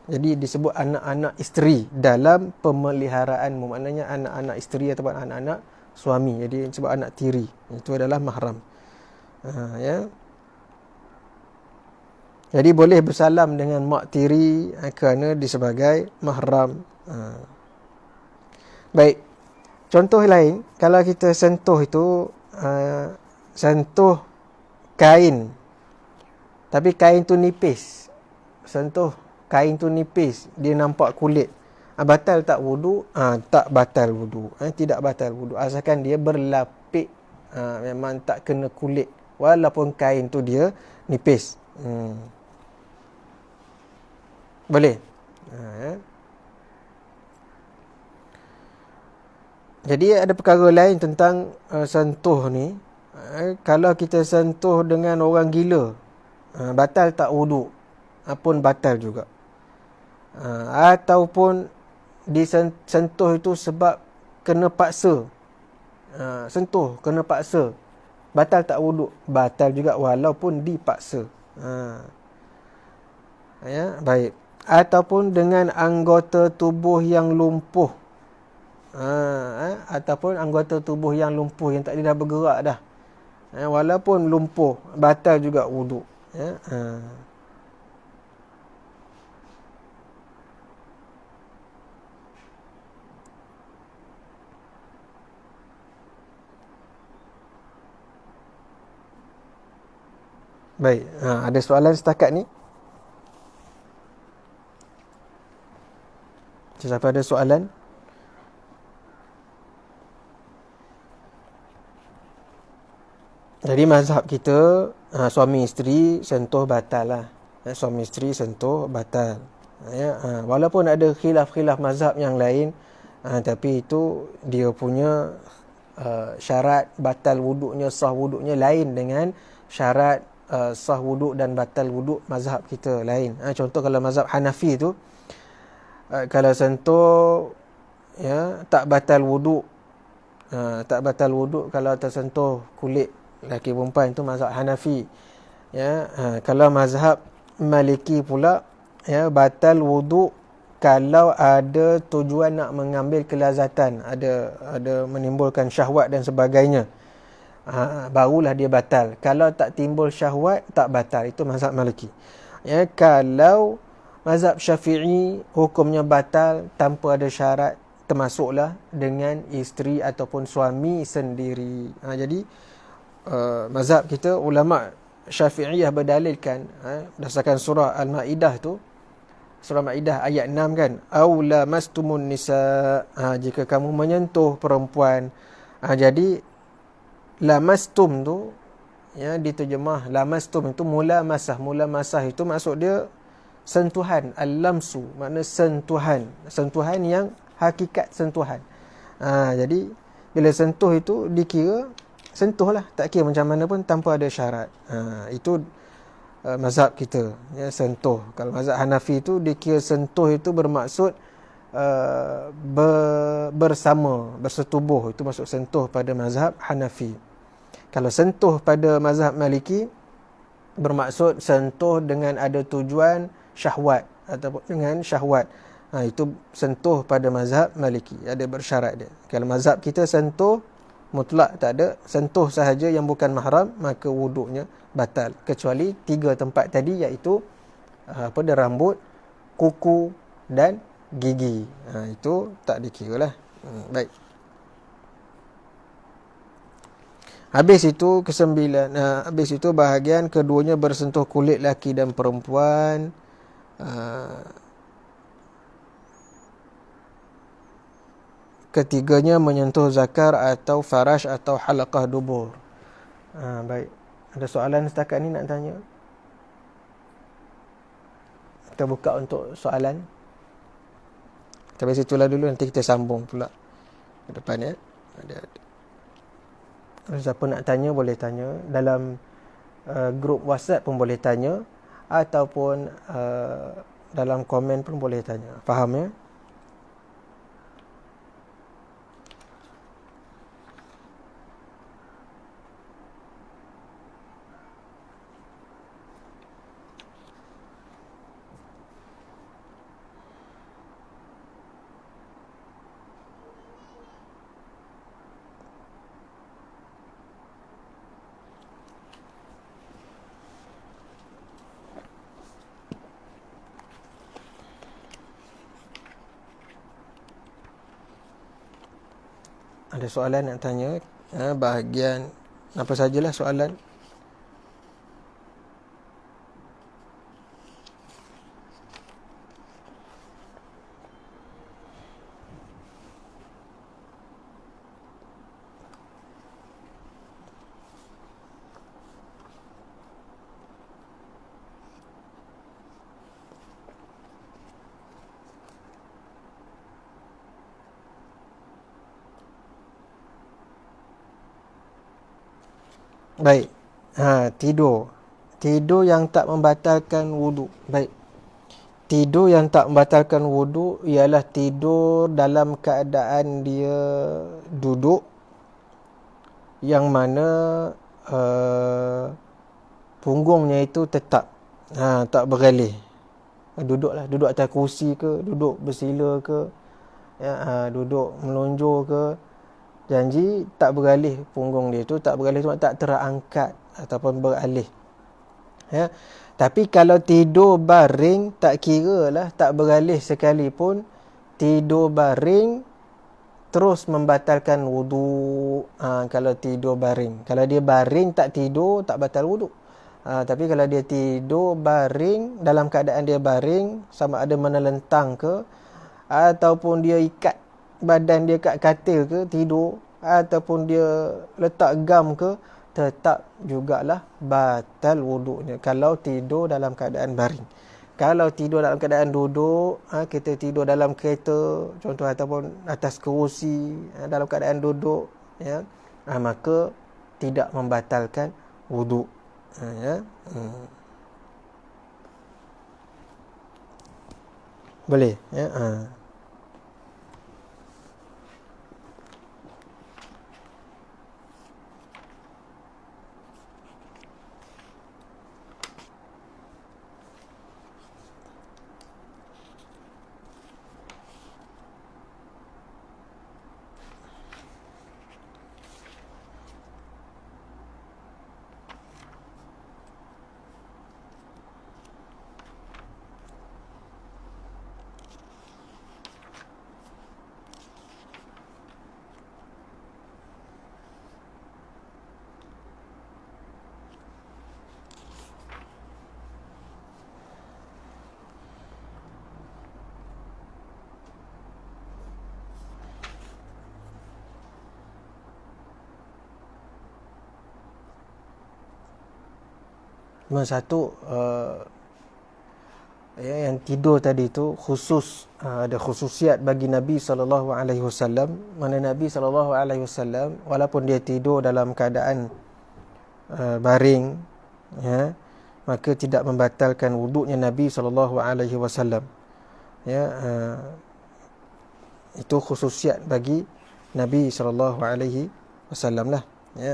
Jadi disebut anak-anak isteri dalam pemeliharaanmu. Maknanya anak-anak isteri ataupun anak-anak suami. Jadi disebut anak tiri. Itu adalah mahram. Jadi boleh bersalam dengan mak tiri kerana sebagai mahram. Baik. Contoh lain, kalau kita sentuh itu sentuh kain, tapi kain tu nipis. Sentuh kain tu nipis, dia nampak kulit. Batal tak wudu? Tak batal wudu. Tidak batal wudu. Asalkan dia berlapik, memang tak kena kulit. Walaupun kain tu dia nipis. Boleh. Jadi ada perkara lain tentang sentuh ni. Kalau kita sentuh dengan orang gila, batal tak wudu? Pun batal juga. Ataupun disentuh itu sebab kena paksa. Sentuh kena paksa, batal tak wudu? Batal juga walaupun dipaksa. Baik. Ataupun dengan anggota tubuh yang lumpuh. Ataupun anggota tubuh yang lumpuh, yang tak boleh dah bergerak dah. Walaupun lumpuh, batal juga wudu. Baik, ada soalan setakat ni? Siapa ada soalan? Jadi mazhab kita, suami isteri sentuh batal lah. Suami isteri sentuh batal. Walaupun ada khilaf-khilaf mazhab yang lain, tapi itu dia punya syarat batal wuduknya, sah wuduknya lain dengan syarat sah wuduk dan batal wuduk mazhab kita lain. Contoh kalau mazhab Hanafi tu, kalau sentuh tak batal wuduk. Tak batal wuduk kalau tersentuh kulit lelaki perempuan, itu mazhab Hanafi. Kalau mazhab Maliki pula, Ya, batal wuduk kalau ada tujuan nak mengambil kelazatan, ada menimbulkan syahwat dan sebagainya. Barulah dia batal. Kalau tak timbul syahwat, tak batal. Itu mazhab Maliki. Ya, kalau mazhab Syafi'i hukumnya batal tanpa ada syarat, termasuklah dengan isteri ataupun suami sendiri. Jadi mazhab kita, ulama Syafi'iyah berdalilkan berdasarkan surah Al-Maidah tu, surah Maidah ayat 6 kan, aula mastumun nisa, jika kamu menyentuh perempuan. Jadi lamastum tu, ya, diterjemah lamastum itu mula masah itu maksud dia sentuhan. Al-lamsu makna sentuhan yang hakikat sentuhan. Jadi bila sentuh itu dikira sentuh lah, tak kira macam mana pun tanpa ada syarat. Itu mazhab kita, ya, sentuh. Kalau mazhab Hanafi itu dikira sentuh itu bermaksud bersama, bersetubuh. Itu maksud sentuh pada mazhab Hanafi. Kalau sentuh pada mazhab Maliki bermaksud sentuh dengan ada tujuan syahwat ataupun dengan syahwat. Itu sentuh pada mazhab Maliki, ada bersyarat dia. Kalau mazhab kita sentuh mutlak, tak ada, sentuh sahaja yang bukan mahram, maka wuduknya batal. Kecuali 3 tempat tadi, iaitu pada rambut, kuku dan gigi. Itu tak dikira lah. Baik. Habis itu kesembilan. Habis itu bahagian keduanya bersentuh kulit laki dan perempuan. Ketiganya menyentuh zakar atau farash atau halaqah dubur. Baik. Ada soalan setakat ni nak tanya? Kita buka untuk soalan. Sampai situlah dulu, nanti kita sambung pula ke depan, ya. Ada. Siapa nak tanya boleh tanya dalam grup WhatsApp pun boleh tanya, ataupun dalam komen pun boleh tanya. Faham, ya? Ada soalan nak tanya? Bahagian apa sajalah soalan. Baik. Tidur yang tak membatalkan wuduk. Baik. Tidur yang tak membatalkan wuduk ialah tidur dalam keadaan dia duduk, yang mana punggungnya itu tetap, tak beralih. Duduklah, duduk atas kerusi ke, duduk bersila ke, duduk melonjor ke, janji tak beralih punggung dia tu, tak beralih tu tak terangkat ataupun beralih. Ya. Tapi kalau tidur baring, tak kira lah, tak beralih sekalipun, tidur baring terus membatalkan wuduk. Kalau tidur baring, kalau dia baring tak tidur, tak batal wuduk. Tapi kalau dia tidur baring, dalam keadaan dia baring, sama ada menelentang ke, ataupun dia ikat badan dia kat katil ke, tidur, ataupun dia letak gam ke, tetap jugalah batal wuduknya kalau tidur dalam keadaan baring. Kalau tidur dalam keadaan duduk, kita tidur dalam kereta contoh, ataupun atas kerusi, dalam keadaan duduk, ya, maka tidak membatalkan wuduk. Ya. Boleh, ya. Cuma satu, yang tidur tadi tu khusus, ada khususiat bagi Nabi SAW. Mana Nabi SAW walaupun dia tidur dalam keadaan baring, ya, maka tidak membatalkan wuduknya Nabi SAW. Ya, itu khususiat bagi Nabi SAW lah. Ya,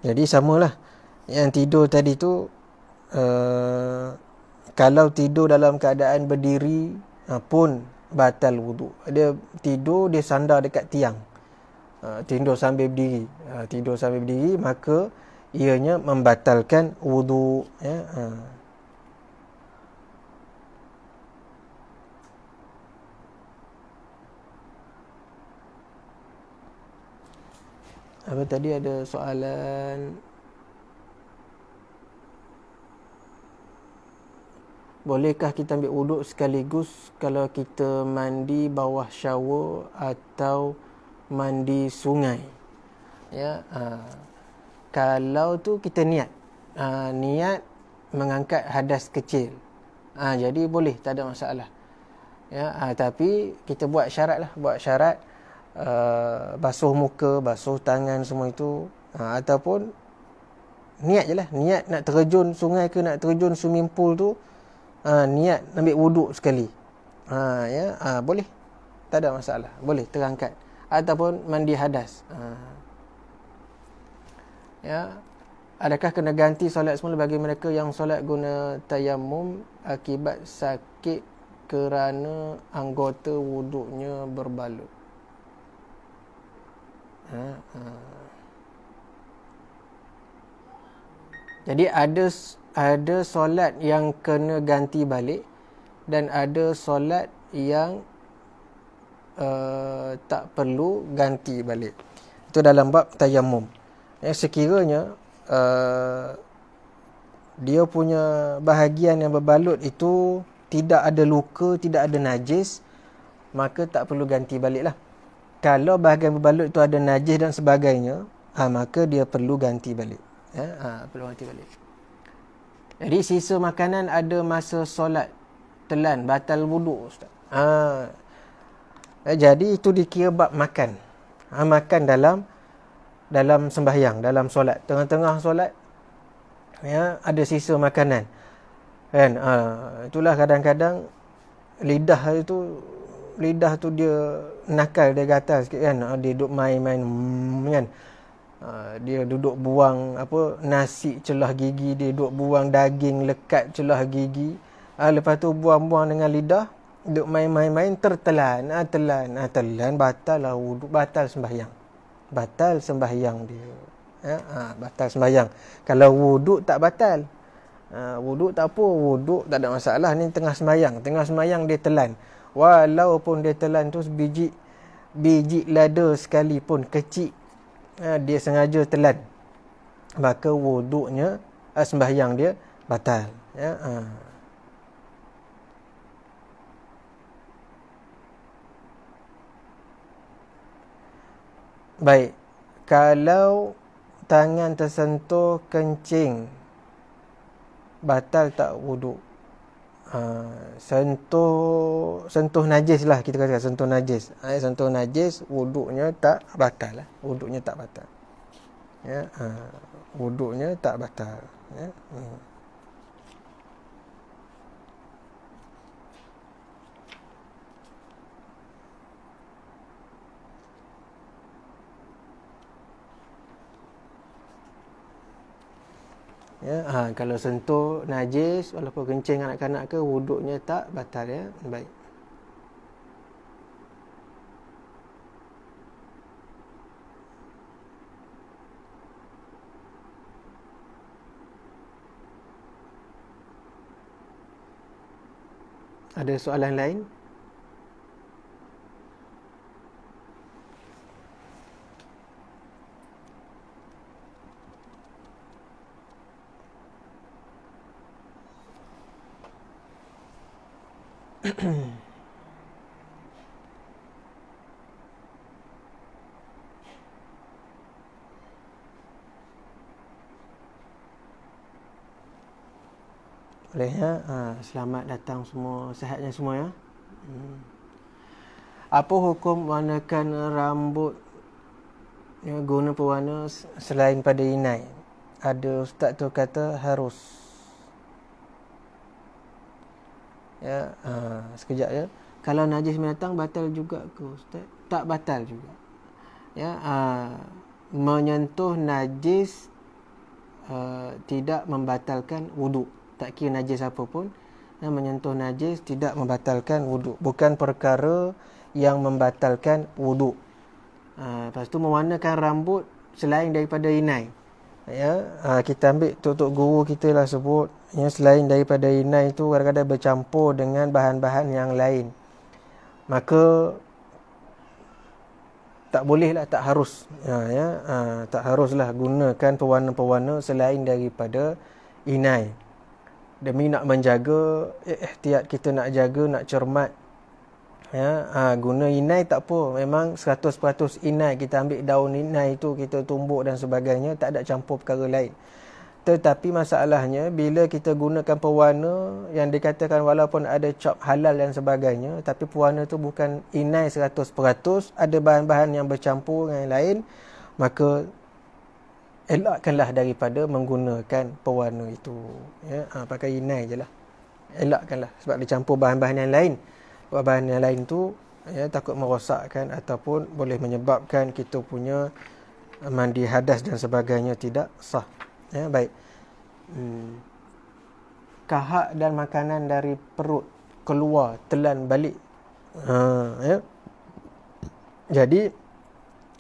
jadi samalah. Yang tidur tadi tu, kalau tidur dalam keadaan berdiri pun batal wuduk. Dia tidur, dia sandar dekat tiang, tidur sambil berdiri, maka ianya membatalkan wuduk, ya. Apa tadi ada soalan, bolehkah kita ambil wuduk sekaligus kalau kita mandi bawah shower atau mandi sungai? Ya, kalau tu kita niat mengangkat hadas kecil, jadi boleh, tak ada masalah. Ya, tapi kita buat syarat basuh muka, basuh tangan semua itu, ataupun niat je lah, niat nak terjun sungai ke nak terjun swimming pool tu, niat ambil wuduk sekali, ya, boleh, tak ada masalah, boleh terangkat. Ataupun mandi hadas, ya. Adakah kena ganti solat semula bagi mereka yang solat guna tayammum akibat sakit kerana anggota wuduknya berbalut? Jadi ada solat yang kena ganti balik dan ada solat yang tak perlu ganti balik. Itu dalam bab tayammum. Sekiranya dia punya bahagian yang berbalut itu tidak ada luka, tidak ada najis, maka tak perlu ganti balik lah. Kalau bahagian berbalut itu ada najis dan sebagainya, maka dia perlu ganti balik. Perlu ganti balik. Jadi sisa makanan ada masa solat, telan, batal wuduk, Ustaz. Jadi itu dikira bab makan. Makan dalam sembahyang, dalam solat. Tengah-tengah solat, ya, ada sisa makanan, kan? Itulah kadang-kadang lidah tu dia nakal, dia gatal sikit, kan? Dia duduk main-main, kan? Dia duduk buang nasi celah gigi, dia duduk buang daging lekat celah gigi, lepas tu buang-buang dengan lidah, duduk main-main, tertelan, telan, batal lah wuduk, batal sembahyang dia, ya. Batal sembahyang. Kalau wuduk tak batal, wuduk tak apa, wuduk tak ada masalah. Ni tengah sembahyang dia telan, walaupun dia telan tu biji lada sekalipun kecil, dia sengaja telan, maka wuduknya, sembahyang dia batal, ya. Baik, kalau tangan tersentuh kencing, batal tak wuduk? Sentuh najis lah, kita kata sentuh najis. Sentuh najis, wuduknya tak batal lah. Ya, wuduknya tak batal, ya. Ya, kalau sentuh najis, walaupun kencing kanak-kanak ke, wuduknya tak batal, ya. Baik. Ada soalan lain? Boleh ya. Selamat datang semua, sihatnya semua ya. Apa hukum warnakan rambut guna pewarna selain pada inai? Ada ustaz tu kata harus. Ya, sekejap ya. Kalau najis binatang batal juga ke ustaz? Tak batal juga. Ya, menyentuh najis tidak membatalkan wuduk. Tak kira najis apa pun, menyentuh najis tidak membatalkan wuduk. Bukan perkara yang membatalkan wuduk. Lepas tu mewarnakan rambut selain daripada inai. Ya, kita ambil tok guru kita lah sebut, yang selain daripada inai tu kadang-kadang bercampur dengan bahan-bahan yang lain. Maka tak boleh lah, tak harus. Tak haruslah gunakan pewarna-pewarna selain daripada inai. Demi nak menjaga ihtiyat kita, nak jaga, nak cermat. Guna inai tak apa. Memang 100% inai. Kita ambil daun inai tu, kita tumbuk dan sebagainya. Tak ada campur perkara lain. Tetapi masalahnya, bila kita gunakan pewarna yang dikatakan walaupun ada cap halal dan sebagainya, tapi pewarna tu bukan inai 100%, ada bahan-bahan yang bercampur dengan yang lain, maka elakkanlah daripada menggunakan pewarna itu. Pakai inai je lah. Elakkanlah sebab dia campur bahan-bahan yang lain. Bahan yang lain tu takut merosakkan ataupun boleh menyebabkan kita punya mandi hadas dan sebagainya tidak sah. Baik. Kahak dan makanan dari perut keluar, telan balik. Jadi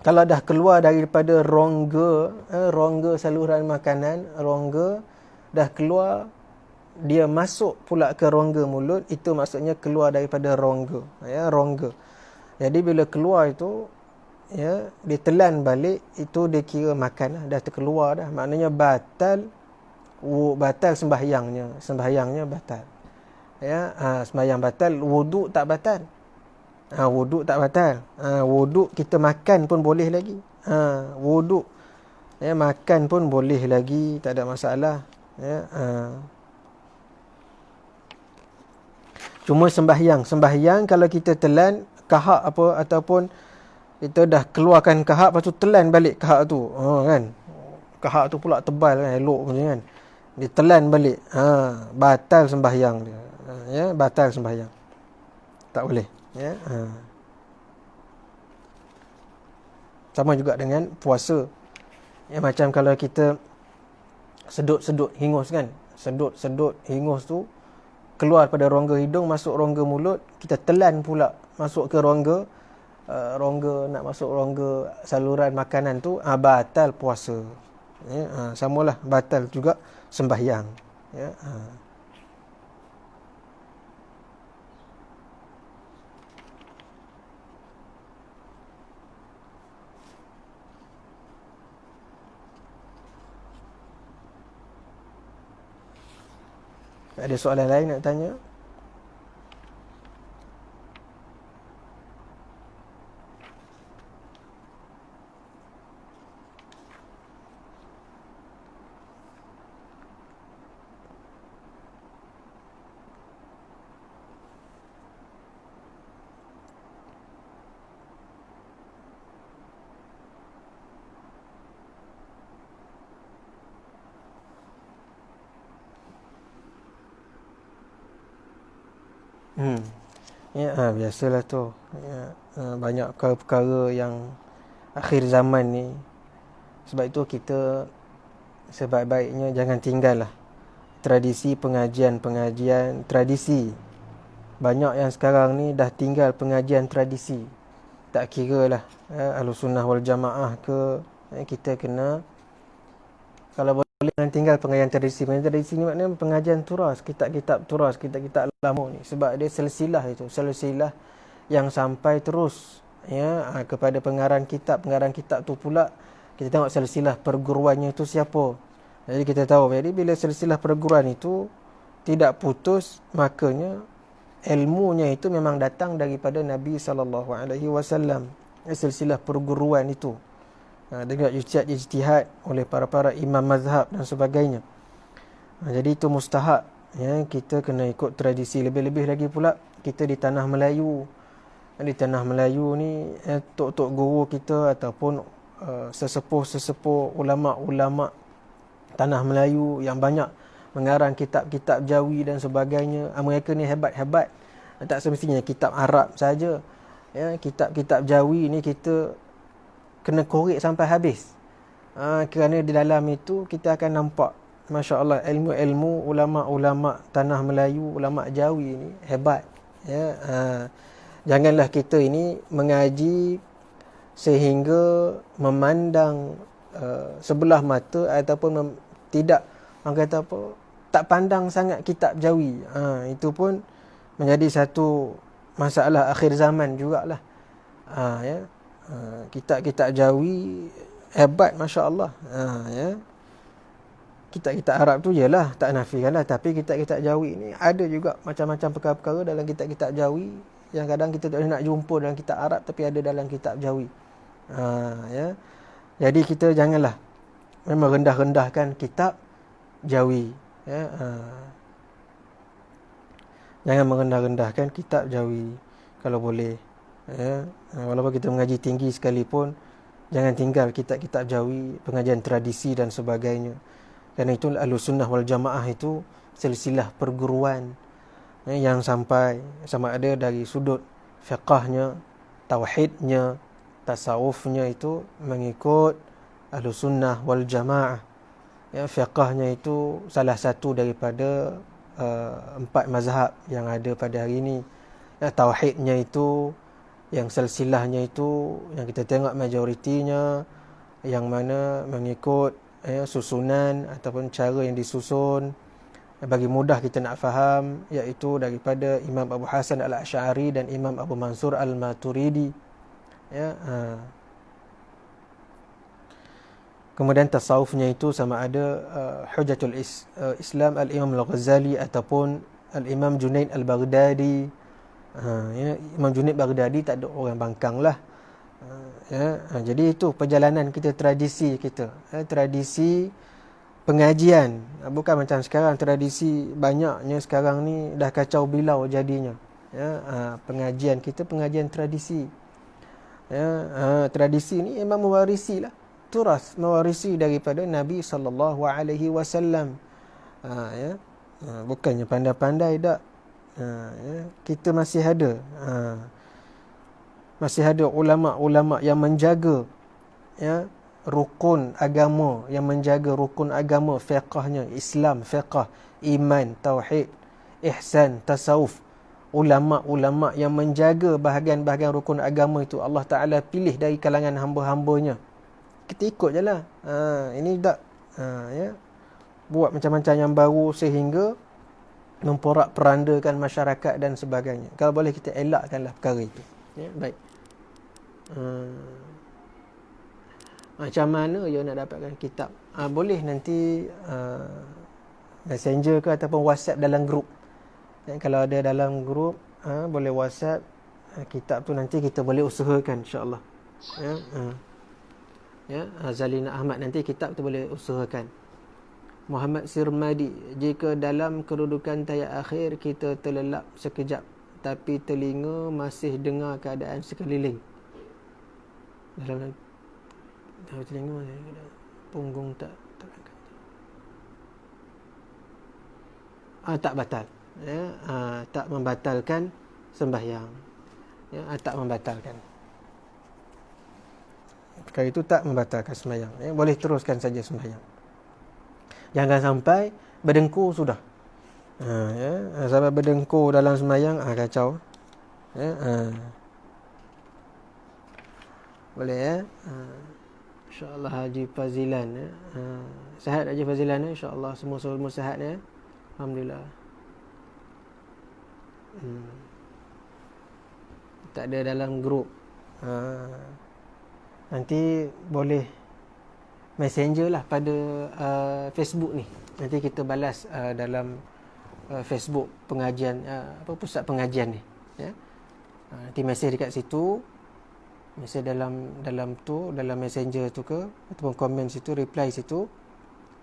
kalau dah keluar daripada rongga saluran makanan, rongga dah keluar, dia masuk pula ke rongga mulut, itu maksudnya keluar daripada rongga. Rongga. Jadi bila keluar itu, ditelan balik, itu dia kira makan dah terkeluar dah. Maknanya batal sembahyangnya batal. Sembahyang batal, wuduk tak batal. Wuduk tak batal. Wuduk kita makan pun boleh lagi. Wuduk makan pun boleh lagi, tak ada masalah. Cuma sembahyang kalau kita telan kahak apa ataupun kita dah keluarkan kahak, lepas tu telan balik kahak tu, kan, kahak tu pula tebal kan, elok macam kan, ditelan balik, batal sembahyang dia. Batal sembahyang, tak boleh. Sama juga dengan puasa. Macam kalau kita sedut-sedut hingus kan, sedut-sedut hingus tu keluar pada rongga hidung, masuk rongga mulut, kita telan pula masuk ke rongga nak masuk rongga saluran makanan tu, batal puasa. Samalah, batal juga sembahyang. Ada soalan lain nak tanya? Biasalah tu. Banyak perkara-perkara yang akhir zaman ni. Sebab itu kita sebaik-baiknya jangan tinggal lah tradisi pengajian-pengajian tradisi. Banyak yang sekarang ni dah tinggal pengajian tradisi. Tak kira lah Ahlussunnah wal Jamaah ke, kita kena, kalau boleh jangan tinggal pengajian tradisi. Pengajian tradisi ni maknanya pengajian turas, kitab-kitab turas, kitab-kitab lama ni. Sebab dia silsilah itu, silsilah yang sampai terus kepada pengarang kitab. Pengarang kitab tu pula kita tengok silsilah perguruannya itu siapa. Jadi kita tahu, jadi bila silsilah perguruan itu tidak putus, makanya ilmunya itu memang datang daripada Nabi SAW. Silsilah perguruan itu dengan ijtihad oleh para-para imam mazhab dan sebagainya. Jadi itu mustahak ya, kita kena ikut tradisi. Lebih-lebih lagi pula kita di tanah Melayu. Di tanah Melayu ni tok-tok guru kita ataupun sesepuh-sesepuh ulama-ulama tanah Melayu yang banyak mengarang kitab-kitab Jawi dan sebagainya. Mereka ni hebat-hebat. Tak semestinya kitab Arab saja. Ya, kitab-kitab Jawi ni kita kena korek sampai habis. Kerana di dalam itu kita akan nampak, Masya Allah, ilmu-ilmu ulama-ulama tanah Melayu, ulama Jawi ni hebat. Ya, janganlah kita ini mengaji sehingga memandang sebelah mata ataupun tidak, orang kata apa, tak pandang sangat kitab Jawi. Itu pun menjadi satu masalah akhir zaman jugalah. Ya. Kitab-kitab Jawi hebat, Masya Allah. Ya. Kitab-kitab Arab tu jelah, tak nafikanlah. Tapi kitab-kitab Jawi ni ada juga macam-macam perkara-perkara dalam kitab-kitab Jawi yang kadang kita tak boleh nak jumpa dalam kitab Arab tapi ada dalam kitab Jawi. Ya. Jadi kita janganlah memang rendah-rendahkan kitab Jawi. Ya. Jangan merendah-rendahkan kitab Jawi kalau boleh. Ya. Walaupun kita mengaji tinggi sekalipun, jangan tinggal kitab-kitab Jawi, pengajian tradisi dan sebagainya. Kerana itu Ahlussunnah wal Jamaah itu silsilah perguruan yang sampai sama ada dari sudut fiqahnya, tauhidnya, tasawufnya itu mengikut Ahlussunnah wal Jamaah. Ya, fiqahnya itu salah satu daripada 4 mazhab yang ada pada hari ini. Ya, tauhidnya itu, yang silsilahnya itu yang kita tengok majoritinya yang mana mengikut susunan ataupun cara yang disusun bagi mudah kita nak faham, iaitu daripada Imam Abu Hasan Al-Asy'ari dan Imam Abu Mansur Al-Maturidi. Ya, kemudian tasawufnya itu sama ada Hujatul Islam Al-Imam Al-Ghazali ataupun Al-Imam Junaid Al-Baghdadi. Ya, Imam Junaid Baghdadi tak ada orang bangkang lah. Jadi itu perjalanan kita, tradisi kita. Tradisi pengajian. Bukan macam sekarang, tradisi banyaknya sekarang ni dah kacau bilau jadinya. Ya, pengajian kita, pengajian tradisi. Ya, tradisi ni memang mewarisi lah. Turas, mewarisi daripada Nabi SAW. Ya, bukannya pandai-pandai tak. Ya, kita masih ada ulama-ulama yang menjaga, ya, rukun agama, yang menjaga rukun agama, fiqahnya, Islam, fiqah, iman, tauhid, ihsan, tasawuf. Ulama-ulama yang menjaga bahagian-bahagian rukun agama itu Allah Ta'ala pilih dari kalangan hamba-hambanya. Kita ikut je lah. Ini tak ya, buat macam-macam yang baru sehingga memporak-perandakan masyarakat dan sebagainya. Kalau boleh kita elakkanlah perkara itu. Ya, baik. Macam mana you nak dapatkan kitab? Boleh nanti messenger ke ataupun WhatsApp dalam grup. Ya, kalau ada dalam grup, boleh WhatsApp. Kitab tu nanti kita boleh usahakan, insya-Allah. Ya, ya, Zalina Ahmad nanti kitab tu boleh usahakan. Muhammad Sirmadi, jika dalam kedudukan tayat akhir kita terlelap sekejap tapi telinga masih dengar keadaan sekeliling. Dalam telinga masih punggung tak tak batal. Ya, tak membatalkan sembahyang. Ya, tak membatalkan. Perkara itu tak membatalkan sembahyang. Ya, boleh teruskan saja sembahyang. Jangan sampai berdengkur sudah. Ya, sampai berdengkur dalam sembahyang, kacau. Ya, boleh ya. InsyaAllah Haji Fazilan ya. Sihat Haji Fazilan ya. InsyaAllah semua sihat ya. Alhamdulillah. Tak ada dalam grup. Nanti boleh messenger lah pada Facebook ni. Nanti kita balas dalam Facebook pengajian, pusat pengajian ni. Ya. Nanti mesej dekat situ. Mesej dalam messenger tu ke ataupun komen situ, reply situ.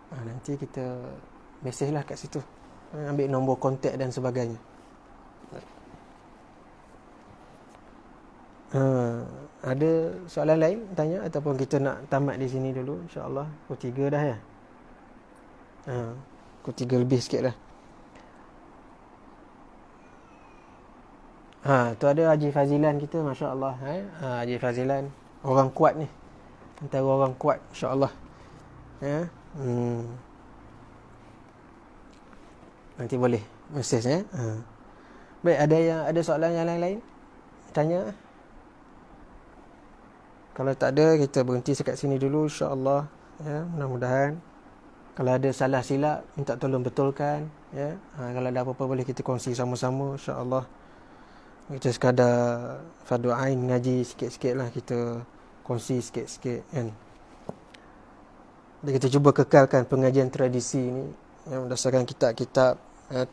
Nanti kita mesej lah kat situ. ambil nombor kontak dan sebagainya. Ada soalan lain tanya ataupun kita nak tamat di sini dulu, insya-Allah. Pukul 3 dah ya. Pukul 3 lebih sikit dah. Tu ada Haji Fazilan kita, masya-Allah. Haji Fazilan orang kuat ni. Antara orang kuat, insya-Allah. Nanti boleh mesej ya. Baik, ada soalan yang lain? Tanya. Kalau tak ada, kita berhenti sekat sini dulu, insya-Allah. Ya, mudah-mudahan kalau ada salah silap, minta tolong betulkan ya. Kalau ada apa-apa boleh kita kongsi sama-sama, insya-Allah. Kita sekadar fardu ain ngaji sikit-sikit lah, kita kongsi sikit-sikit kan. Dan kita cuba kekalkan pengajian tradisi ni yang berdasarkan kitab-kitab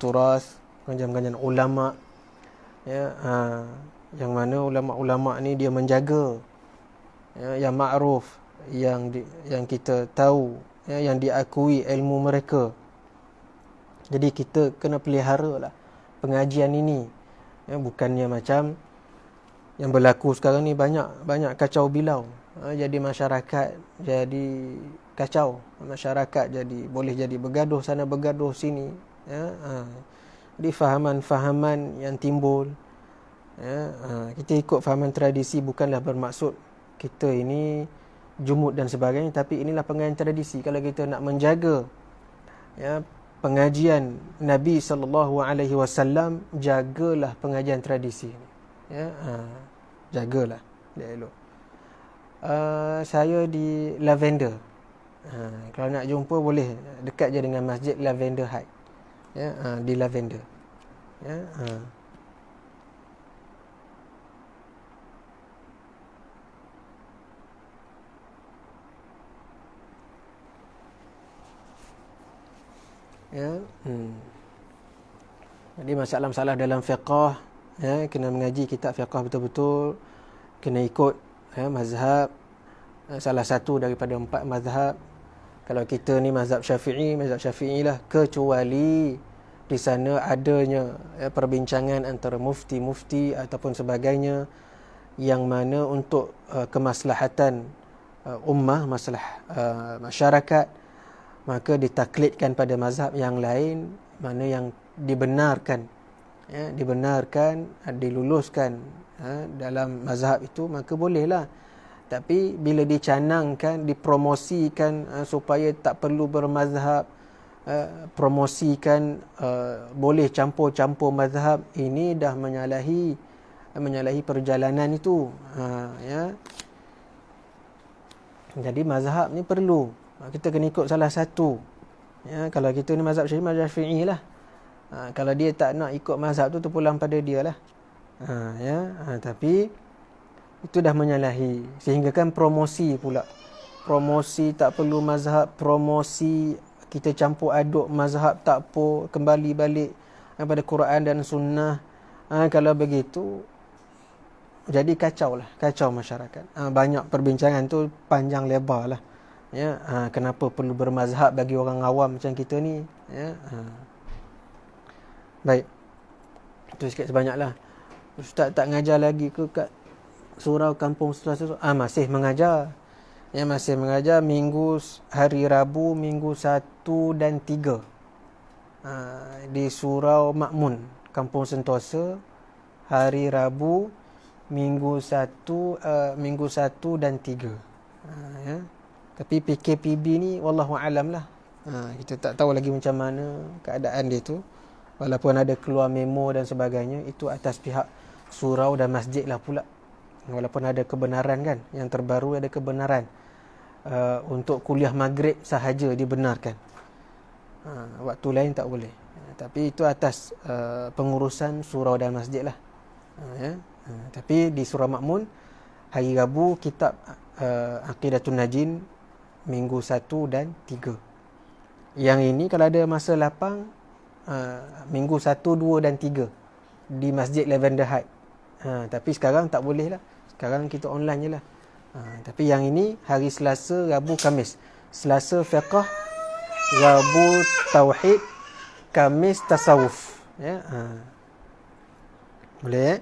turas, pengajian-pengajian ulama ya, yang mana ulama-ulama ni dia menjaga yang makruf, yang kita tahu yang diakui ilmu mereka. Jadi kita kena pelihara lah pengajian ini bukannya macam yang berlaku sekarang ni, banyak kacau bilau. Jadi masyarakat jadi kacau, masyarakat boleh jadi bergaduh sana bergaduh sini jadi fahaman-fahaman yang timbul kita ikut fahaman tradisi bukanlah bermaksud kita ini jumud dan sebagainya, tapi inilah pengajian tradisi. Kalau kita nak menjaga pengajian Nabi SAW, jagalah pengajian tradisi ni jagalah dia elok. Saya di Lavender. Kalau nak jumpa boleh dekat je dengan Masjid Lavender High di Lavender Jadi masalah-masalah dalam fiqh kena mengaji kitab fiqh betul-betul, kena ikut mazhab salah satu daripada 4 mazhab. Kalau kita ni mazhab Syafi'i lah, kecuali di sana adanya perbincangan antara mufti ataupun sebagainya yang mana untuk kemaslahatan ummah, masyarakat, maka ditaklidkan pada mazhab yang lain mana yang dibenarkan diluluskan dalam mazhab itu, maka bolehlah. Tapi bila dicanangkan, dipromosikan supaya tak perlu bermazhab, promosikan boleh campur-campur mazhab, ini dah menyalahi perjalanan itu Jadi mazhab ni perlu, kita kena ikut salah satu kalau kita ni mazhab Syafi'i lah. Kalau dia tak nak ikut mazhab tu terpulang pada dia lah. Tapi itu dah menyalahi, sehingga kan promosi pula. Promosi tak perlu mazhab, promosi kita campur aduk mazhab tak apa, kembali balik pada Quran dan sunnah. Kalau begitu jadi kacau masyarakat. Banyak perbincangan tu panjang lebar lah. Kenapa perlu bermazhab bagi orang awam macam kita ni? Baik. Itu sikit sebanyaklah. Ustaz tak ngajar lagi ke kat surau kampung Selasa? Masih mengajar. Masih mengajar hari Rabu, minggu 1 dan 3. Di surau Makmun, Kampung Sentosa, hari Rabu, minggu 1 dan 3. Tapi PKPB ni wallahu alam lah. Kita tak tahu lagi macam mana keadaan dia tu. Walaupun ada keluar memo dan sebagainya, itu atas pihak surau dan masjid lah pula. Walaupun ada kebenaran kan, yang terbaru ada kebenaran untuk kuliah maghrib sahaja dibenarkan. Waktu lain tak boleh. Tapi itu atas pengurusan surau dan masjid lah. Tapi di surau Makmun, hari Rabu kitab Aqidatun Najin, minggu 1 dan 3. Yang ini kalau ada masa lapang, minggu 1, 2 dan 3 di Masjid Lavender High. Tapi sekarang tak boleh lah. Sekarang kita online je lah. Tapi yang ini hari Selasa, Rabu, Khamis. Selasa fiqh, Rabu tauhid, Khamis tasawuf. Ya. Boleh?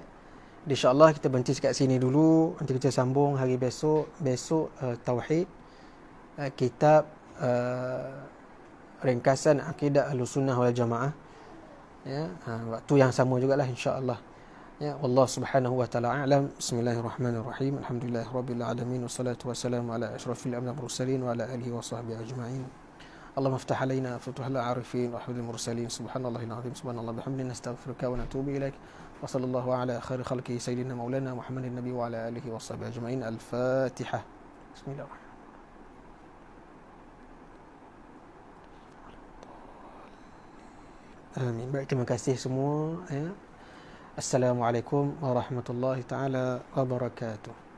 InsyaAllah kita berhenti kat sini dulu. Nanti kita sambung hari besok. Besok Tauhid. Kitab ringkasan akidah Ahlussunnah wal Jamaah. Ya, waktu yang sama jugalah insya-Allah. Ya, wallahu subhanahu wa ta'ala a'lam. Bismillahirrahmanirrahim. Alhamdulillahirabbil alamin wassalatu wassalamu ala asyrafil anbiya'i mursalin wa ala alihi wa sahbihi ajma'in. Allahumma iftah alaina futuhal arifin wa hablil mursalin. Subhanallahil azim. Subhanallah bihamdihi nastaghfiruka wa natubu ilaik. Wa sallallahu ala khairi khalqihi sayyidina maulana Muhammadin nabi wa ala alihi wa sahbihi ajma'in. Al-Fatihah. Bismillahirrahmanirrahim. Amin. Baik, terima kasih semua ya. Assalamualaikum warahmatullahi taala wabarakatuh.